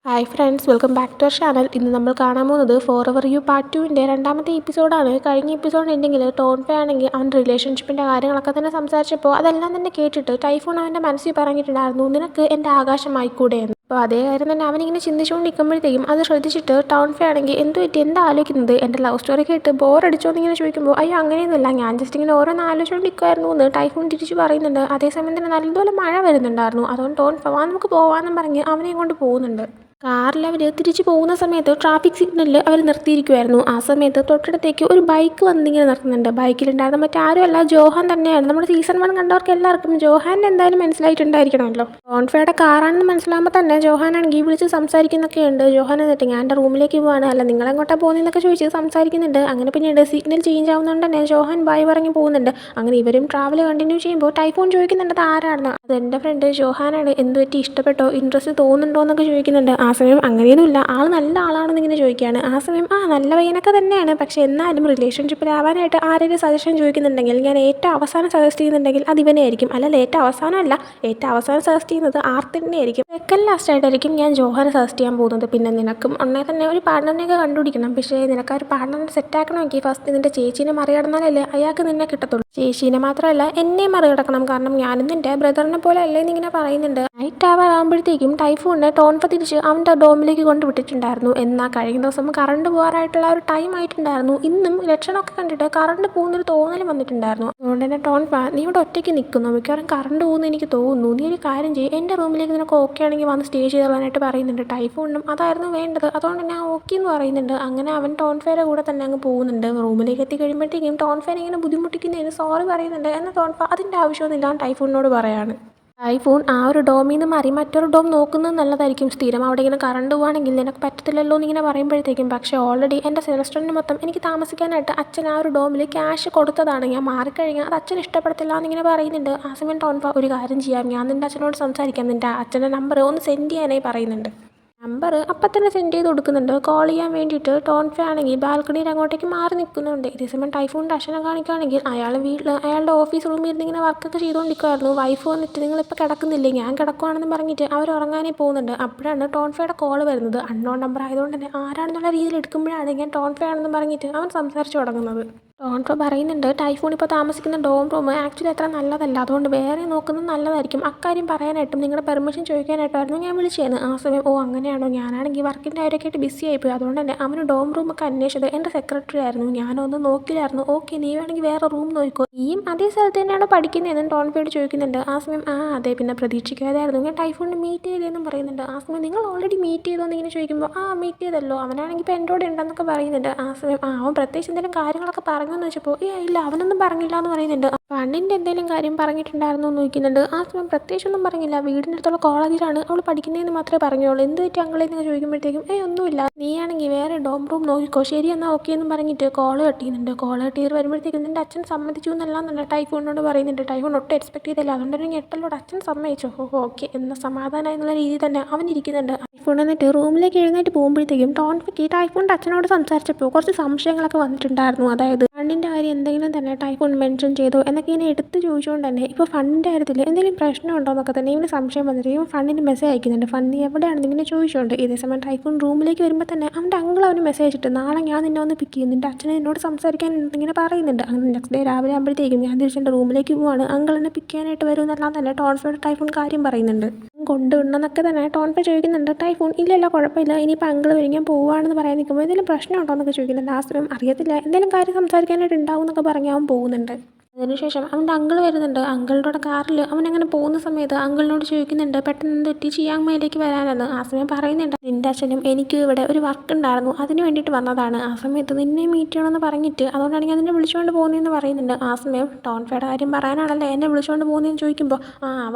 Hi friends, welcome back to our channel. ഇന്ന് നമ്മൾ കാണാൻ പോകുന്നത് ഫോർ എവർ യു പാർട്ട് 2ൻ്റെ രണ്ടാമത്തെ എപ്പിസോഡാണ്. കഴിഞ്ഞ എപ്പിസോഡ് ഉണ്ടെങ്കിൽ ടോൺപേ ആണെങ്കിൽ അവൻ റിലേഷൻഷിപ്പിൻ്റെ കാര്യങ്ങളൊക്കെ തന്നെ സംസാരിച്ചപ്പോൾ അതെല്ലാം തന്നെ കേട്ടിട്ട് ടൈഫൂൺ അവൻ്റെ മനസ്സിൽ പറഞ്ഞിട്ടുണ്ടായിരുന്നു, നിനക്ക് എൻ്റെ ആകാശമായിക്കൂടെ എന്ന്. അപ്പോൾ അതേ കാര്യം തന്നെ അവനിങ്ങനെ ചിന്തിച്ചുകൊണ്ടിരിക്കുമ്പോഴത്തേക്കും അത് ശ്രദ്ധിച്ചിട്ട് ടോൺപേ ആണെങ്കിൽ എന്ത് പറ്റി, എന്താ ആലോചിക്കുന്നത്, എൻ്റെ ലവ് സ്റ്റോറി കേട്ട് ബോറടിച്ചോ എന്നിങ്ങനെ ചോദിക്കുമ്പോൾ അയ്യോ അങ്ങനെയൊന്നുമില്ല, ഞാൻ ജസ്റ്റ് ഇങ്ങനെ ഓരോന്ന് ആലോചിച്ചുകൊണ്ടിരിക്കുമായിരുന്നു എന്ന് ടൈഫൂൺ തിരിച്ച് പറയുന്നുണ്ട്. അതേസമയം തന്നെ നല്ലപോലെ മഴ വരുന്നുണ്ടായിരുന്നു. അതുകൊണ്ട് ടോൺപേ വാ നമുക്ക് പോകാമെന്നും പറഞ്ഞ് അവനെയും കൊണ്ട് പോകുന്നുണ്ട്. കാറിൽ അവർ തിരിച്ചു പോകുന്ന സമയത്ത് ട്രാഫിക് സിഗ്നലിൽ അവർ നിർത്തിയിരിക്കുമായിരുന്നു. ആ സമയത്ത് തൊട്ടടുത്തേക്ക് ഒരു ബൈക്ക് വന്നിങ്ങനെ നിർത്തുന്നുണ്ട്. ബൈക്കിലുണ്ടായിരുന്ന മറ്റാരുമല്ല, ജോഹാൻ തന്നെയാണ്. നമ്മുടെ സീസൺ 1 കണ്ടവർക്ക് എല്ലാവർക്കും ജോഹാനെ എന്തായാലും മനസ്സിലായിട്ടുണ്ടായിരിക്കണമല്ലോ. ടോൺഫയുടെ കാറാണെന്ന് മനസ്സിലാകുമ്പോൾ തന്നെ ജോഹാനാണെങ്കിൽ വിളിച്ച് സംസാരിക്കുന്നൊക്കെയുണ്ട്. ജോഹാൻ എന്നിട്ട് ഞാൻ എൻ്റെ റൂമിലേക്ക് പോവാണ്, അല്ല നിങ്ങളെങ്ങോട്ടാണ് പോകുന്നതെന്നൊക്കെ ചോദിച്ച് സംസാരിക്കുന്നുണ്ട്. അങ്ങനെ പിന്നീട് സിഗ്നൽ ചേഞ്ച് ആവുന്നതുകൊണ്ട് തന്നെ ജോഹാൻ ബായ് പറഞ്ഞ് പോകുന്നുണ്ട്. അങ്ങനെ ഇവരും ട്രാവൽ കണ്ടിന്യൂ ചെയ്യുമ്പോൾ ടൈഫോൺ ചോദിക്കുന്നുണ്ട് അത് ആരാണെന്ന്. അത് എൻ്റെ ഫ്രണ്ട് ജോഹാനാണ്, എന്ത് പറ്റി, ഇഷ്ടപ്പെട്ടോ, ഇൻട്രസ്റ്റ് തോന്നുന്നുണ്ടോ എന്നൊക്കെ ചോദിക്കുന്നുണ്ട്. ആ സമയം അങ്ങനെയൊന്നുമില്ല, ആൾ നല്ല ആളാണെന്ന് ഇങ്ങനെ ചോദിക്കുകയാണ്. ആ സമയം നല്ല പയ്യനൊക്കെ തന്നെയാണ്, പക്ഷേ എന്നാലും റിലേഷൻഷിപ്പിലാവാനായിട്ട് ആരെങ്കിലും സജഷൻ ചോദിക്കുന്നുണ്ടെങ്കിൽ ഞാൻ ഏറ്റവും അവസാനം സജസ്റ്റ് ചെയ്യുന്നുണ്ടെങ്കിൽ അത് ഇവനെ ആയിരിക്കും. അല്ലല്ല, ഏറ്റവും അവസാനമല്ല, ഏറ്റവും അവസാനം സജസ്റ്റ് ചെയ്യുന്നത് ആർത്തിനെ ആയിരിക്കും. സെക്കൻഡ് ലാസ്റ്റ് ആയിട്ടായിരിക്കും ഞാൻ ജോഹാനെ സജസ്റ്റ് ചെയ്യാൻ പോകുന്നത്. പിന്നെ നിനക്കും ഉടനെ തന്നെ ഒരു പാർട്ണറിനെയൊക്കെ കണ്ടുപിടിക്കണം. പക്ഷേ നിനക്ക് ആ ഒരു പാർട്ണറിനെ സെറ്റ് ആക്കണമെങ്കിൽ ഫസ്റ്റ് നിന്റെ ചേച്ചീനെ മറികടന്നാലല്ലേ അയാൾക്ക് നിന്നെ കിട്ടത്തുള്ളൂ. ചേച്ചീനെ മാത്രമല്ല എന്നെ മറികടക്കണം, കാരണം ഞാനും നിന്റെ ബ്രദറിനെ പോലെ അല്ലേ എന്നിങ്ങനെ പറയുന്നുണ്ട്. നൈറ്റ് അവർ ആകുമ്പോഴത്തേക്കും ടൈഫൂണിനെ ടോൺഫ തിരിച്ച് അവൻ്റെ ഡോമിലേക്ക് കൊണ്ടുവിട്ടിട്ടുണ്ടായിരുന്നു. എന്നാൽ കഴിഞ്ഞ ദിവസം കറണ്ട് പോകാനായിട്ടുള്ള ഒരു ടൈം ആയിട്ടുണ്ടായിരുന്നു. ഇന്നും ലക്ഷണമൊക്കെ കണ്ടിട്ട് കറണ്ട് പോകുന്നൊരു തോന്നൽ വന്നിട്ടുണ്ടായിരുന്നു. അതുകൊണ്ട് തന്നെ ടോൺഫ, നീ ഇവിടെ ഒറ്റയ്ക്ക് നിൽക്കുന്നു, മിക്കവാറും കറണ്ട് പോകുന്നു എനിക്ക് തോന്നുന്നു, നീ ഒരു കാര്യം ചെയ്യും, എൻ്റെ റൂമിലേക്ക് നിനക്ക് ഓക്കെ ആണെങ്കിൽ വന്ന് സ്റ്റേ ചെയ്തോളാനായിട്ട് പറയുന്നുണ്ട്. ടൈഫൂണിനും അതായിരുന്നു വേണ്ടത്, അതുകൊണ്ട് ഞാൻ ഓക്കെ എന്ന് പറയുന്നുണ്ട്. അങ്ങനെ അവൻ ടോൺഫയുടെ കൂടെ തന്നെ അങ്ങ് പോകുന്നുണ്ട്. റൂമിലേക്ക് എത്തി കഴിയുമ്പോഴത്തേക്കും ടോൺഫേനെ ഇങ്ങനെ ബുദ്ധിമുട്ടിക്കുന്നതിന് സോറി പറയുന്നുണ്ട്. എന്നാൽ ടോൺഫ അതിൻ്റെ ആവശ്യമൊന്നുമില്ല ടൈഫൂണിനോട് പറയാണ്. ടൈഫൂൺ ആ ഒരു ഡോമിൽ നിന്ന് മാറി മറ്റൊരു ഡോം നോക്കുന്നത് നല്ലതായിരിക്കും. സ്ഥിരം അവിടെ ഇങ്ങനെ കറണ്ട് പോവുകയാണെങ്കിൽ നിനക്ക് പറ്റത്തില്ലല്ലോ എന്നിങ്ങനെ പറയുമ്പോഴത്തേക്കും, പക്ഷേ ഓൾറെഡി എൻ്റെ സെമസ്റ്ററിന് മൊത്തം എനിക്ക് താമസിക്കാനായിട്ട് അച്ഛൻ ആ ഒരു ഡോമിൽ ക്യാഷ് കൊടുത്തതാണ്, ഞാൻ മാറിക്കഴിഞ്ഞാൽ അത് അച്ഛൻ ഇഷ്ടപ്പെടത്തില്ല എന്നിങ്ങനെ പറയുന്നുണ്ട്. ആ സമയം ടോൺഫ ഒരു കാര്യം ചെയ്യാം, ഞാൻ നിൻ്റെ അച്ഛനോട് സംസാരിക്കാം, നിൻ്റെ അച്ഛൻ്റെ നമ്പർ ഒന്ന് സെൻഡ് ചെയ്യാനായി പറയുന്നുണ്ട്. നമ്പർ അപ്പം തന്നെ സെൻഡ് ചെയ്ത് കൊടുക്കുന്നുണ്ട്. കോൾ ചെയ്യാൻ വേണ്ടിയിട്ട് ടോൺഫ ആണെങ്കിൽ ബാൽക്കണിയിൽ അങ്ങോട്ടേക്ക് മാറി നിൽക്കുന്നുണ്ട്. ഇതേസമയം ടൈഫൂണിൻ്റെ അച്ഛനെ കാണിക്കുകയാണെങ്കിൽ അയാൾ വീട്ടിൽ അയാളുടെ ഓഫീസ് റൂമിൽ ഇരുന്ന് ഇങ്ങനെ വർക്കൊക്കെ ചെയ്തുകൊണ്ടിരിക്കുമായിരുന്നു. വൈഫ് വന്നിട്ട് നിങ്ങളിപ്പോൾ കിടക്കുന്നില്ലേ, ഞാൻ കിടക്കുവാണെന്ന് പറഞ്ഞിട്ട് അവർ ഉറങ്ങാനേ പോകുന്നുണ്ട്. അപ്പോഴാണ് ടോൺഫയുടെ കോൾ വരുന്നത്. അൺനോൺ നമ്പർ ആയതുകൊണ്ട് തന്നെ ആരാണെന്നുള്ള രീതിയിൽ എടുക്കുമ്പോഴാണ് ഞാൻ ടോൺഫയാണെന്ന് പറഞ്ഞിട്ട് അവൻ സംസാരിച്ച് തുടങ്ങുന്നത്. ടോൺഫ പറയുന്നുണ്ട് ടൈഫൂൺ ഇപ്പോൾ താമസിക്കുന്ന ഡോം റൂം ആക്ച്വലി അത്ര നല്ലതല്ല, അതുകൊണ്ട് വേറെ നോക്കുന്നത് നല്ലതായിരിക്കും. അക്കാര്യം പറയാനായിട്ടും നിങ്ങളുടെ പെർമിഷൻ ചോദിക്കാനായിട്ടായിരുന്നു ഞാൻ വിളിച്ചത്. ആ സമയം ഓ അങ്ങനെയാണോ, ഞാനാണെങ്കിൽ വർക്കിൻ്റെ കാര്യമൊക്കെ ആയിട്ട് ബിസി ആയിപ്പോയി, അതുകൊണ്ട് തന്നെ അവന് ഡോം റൂമൊക്കെ അന്വേഷിച്ചത് എൻ്റെ സെക്രട്ടറി ആയിരുന്നു, ഞാനൊന്നും നോക്കില്ലായിരുന്നു. ഓക്കെ, നീ വേണമെങ്കിൽ വേറെ റൂം നോക്കിക്കോ, നീയും അതേ സ്ഥലത്ത് തന്നെയാണ് പഠിക്കുന്നതെന്ന് ടോൺഫയോട് ചോദിക്കുന്നുണ്ട്. ആ സമയം അതെ, പിന്നെ പ്രതീക്ഷിക്കാതായിരുന്നു ഞാൻ ടൈഫൂണിനെ മീറ്റ് ചെയ്തതെന്നും പറയുന്നുണ്ട്. ആ സമയം നിങ്ങൾ ഓൾറെഡി മീറ്റ് ചെയ്തോ എന്നിങ്ങനെ ചോദിക്കുമ്പോൾ മീറ്റ് ചെയ്തല്ലോ, അവനാണെങ്കിൽ ഇപ്പോൾ എൻ്റെ കൂടെ ഉണ്ടെന്നൊക്കെ പറയുന്നുണ്ട്. ആ സമയം അവൻ പ്രത്യേകിച്ച് എന്തെങ്കിലും കാര്യങ്ങളൊക്കെ പറഞ്ഞെന്ന് വെച്ചപ്പോൾ ഇല്ല അവനൊന്നും പറഞ്ഞില്ല എന്ന് പറയുന്നുണ്ട്. ഫണ്ടിൻ്റെ എന്തെങ്കിലും കാര്യം പറഞ്ഞിട്ടുണ്ടായിരുന്നു എന്ന് ചോദിക്കുന്നുണ്ട്. ആ സമയം പ്രത്യേകിച്ചൊന്നും പറഞ്ഞില്ല, വീടിൻ്റെ അടുത്തുള്ള കോളേജിലാണ് അവൾ പഠിക്കുന്നതെന്ന് മാത്രമേ പറഞ്ഞോളൂ. എന്ത് പറ്റി അങ്കിളെന്ന് ചോദിക്കുമ്പോഴത്തേക്കും ഒന്നുമില്ല, നീയാണെങ്കിൽ വേറെ ഡോം റൂം നോക്കിക്കോ, ശരി എന്നാൽ ഓക്കെ എന്ന് പറഞ്ഞിട്ട് കോൾ കട്ട് ചെയ്യുന്നുണ്ട്. കോൾ കട്ട് ചെയ്ത് വരുമ്പോഴത്തേക്കും നിൻ്റെ അച്ഛൻ സമ്മതിച്ചു എന്നല്ല ടൈഫൂണിനോട് പറയുന്നുണ്ട്. ടൈഫൂൺ ഒട്ടും എക്സ്പെക്ട് ചെയ്തില്ല, അതുകൊണ്ട് തന്നെ ഞെട്ടലോട് അച്ഛൻ സമ്മതിച്ചു. ഓക്കെ എന്ന സമാധാനം എന്നുള്ള രീതിയിൽ തന്നെ അവൻ ഇരിക്കുന്നുണ്ട്. ടൈഫൂൺ എന്നിട്ട് റൂമിലേക്ക് എഴുന്നേറ്റ് പോകുമ്പോഴത്തേക്കും ടോൺഫയ്ക്ക് ടൈഫൂണിൻ്റെ അച്ഛനോട് സംസാരിച്ചപ്പോൾ കുറച്ച് സംശയങ്ങളൊക്കെ വന്നിട്ടുണ്ടായിരുന്നു. അതായത് ഫണ്ടിൻ്റെ കാര്യം എന്തെങ്കിലും തന്നെ ടൈഫൂൺ മെൻഷൻ ചെയ്തോ എന്നൊക്കെ ഇങ്ങനെ എടുത്ത് ചോദിച്ചുകൊണ്ട് തന്നെ ഇപ്പോൾ ഫണ്ടിൻ്റെ കാര്യത്തിൽ എന്തെങ്കിലും പ്രശ്നമുണ്ടോ എന്നൊക്കെ തന്നെ ഇവന് സംശയം വന്നിട്ട് ഇവൻ ഫണ്ടിന് മെസ്സേജ് അയക്കുന്നുണ്ട്. ഫണ്ട് എവിടെയാണെന്ന് ഇങ്ങനെ ചോദിച്ചുകൊണ്ട്. ഇതേസമയം ടൈഫൂൺ റൂമിലേക്ക് വരുമ്പോൾ തന്നെ അവൻ്റെ അങ്കിൾ അവന് മെസ്സേജ് ഇട്ട് നാളെ ഞാൻ നിന്നെ ഒന്ന് പിക്ക് ചെയ്യും, നിൻ്റെ അച്ഛനെ എന്നോട് സംസാരിക്കാൻ ഇങ്ങനെ പറയുന്നുണ്ട്. അങ്ങനെ നെക്സ്റ്റ് ഡേ രാവിലെ ആകുമ്പോഴത്തേക്കും ഞാൻ തിരിച്ചെൻ്റെ റൂമിലേക്ക് പോവാണ്, അങ്കിൾ എന്നെ പിക്ക് ചെയ്യാനായിട്ട് വരുമെന്നെല്ലാം തന്നെ ടോൺഫയോട് ടൈഫൂൺ കാര്യം പറയുന്നുണ്ട്. കൊണ്ടുവിടണമെന്നൊക്കെ തന്നെ ടോൺഫ ചോദിക്കുന്നുണ്ട്. ടൈഫൂൺ ഇല്ലല്ലോ കുഴപ്പമില്ല, ഇനിയിപ്പോൾ അങ്കിൾ വരും, ഞാൻ പോവുകയാണെന്ന് പറയാൻ നിൽക്കുമ്പോൾ എന്തെങ്കിലും പ്രശ്നമുണ്ടോ എന്നൊക്കെ ചോദിക്കുന്നുണ്ട്. ആ സമയം അറിയത്തില്ല, എന്തെങ്കിലും കാര്യം സംസാരിക്കാനായിട്ട് ഉണ്ടാവും എന്നൊക്കെ പറഞ്ഞ് അവൻ പോകുന്നുണ്ട്. അതിനുശേഷം അവൻ്റെ അങ്കിൾ വരുന്നുണ്ട്. അങ്കിളുടെ കാറിൽ അവനങ്ങനെ പോകുന്ന സമയത്ത് അങ്കിളിനോട് ചോദിക്കുന്നുണ്ട് പെട്ടെന്ന് എന്ത് പറ്റി ചിയാങ്മയിലേക്ക് വരാനെന്ന്. ആ സമയം പറയുന്നുണ്ട് നിൻ്റെ അച്ഛനും എനിക്കും ഇവിടെ ഒരു വർക്ക് ഉണ്ടായിരുന്നു, അതിന് വേണ്ടിയിട്ട് വന്നതാണ്, ആ സമയത്ത് നിന്നെ മീറ്റ് ചെയ്യണമെന്ന് പറഞ്ഞിട്ട് അതുകൊണ്ടാണ് ഞാൻ നിന്നെ വിളിച്ചുകൊണ്ട് പോകുന്നതെന്ന് പറയുന്നുണ്ട്. ആ സമയം ടോൺഫയുടെ കാര്യം പറയാനാണല്ലേ എന്നെ വിളിച്ചുകൊണ്ട് പോകുന്നതെന്ന് ചോദിക്കുമ്പോൾ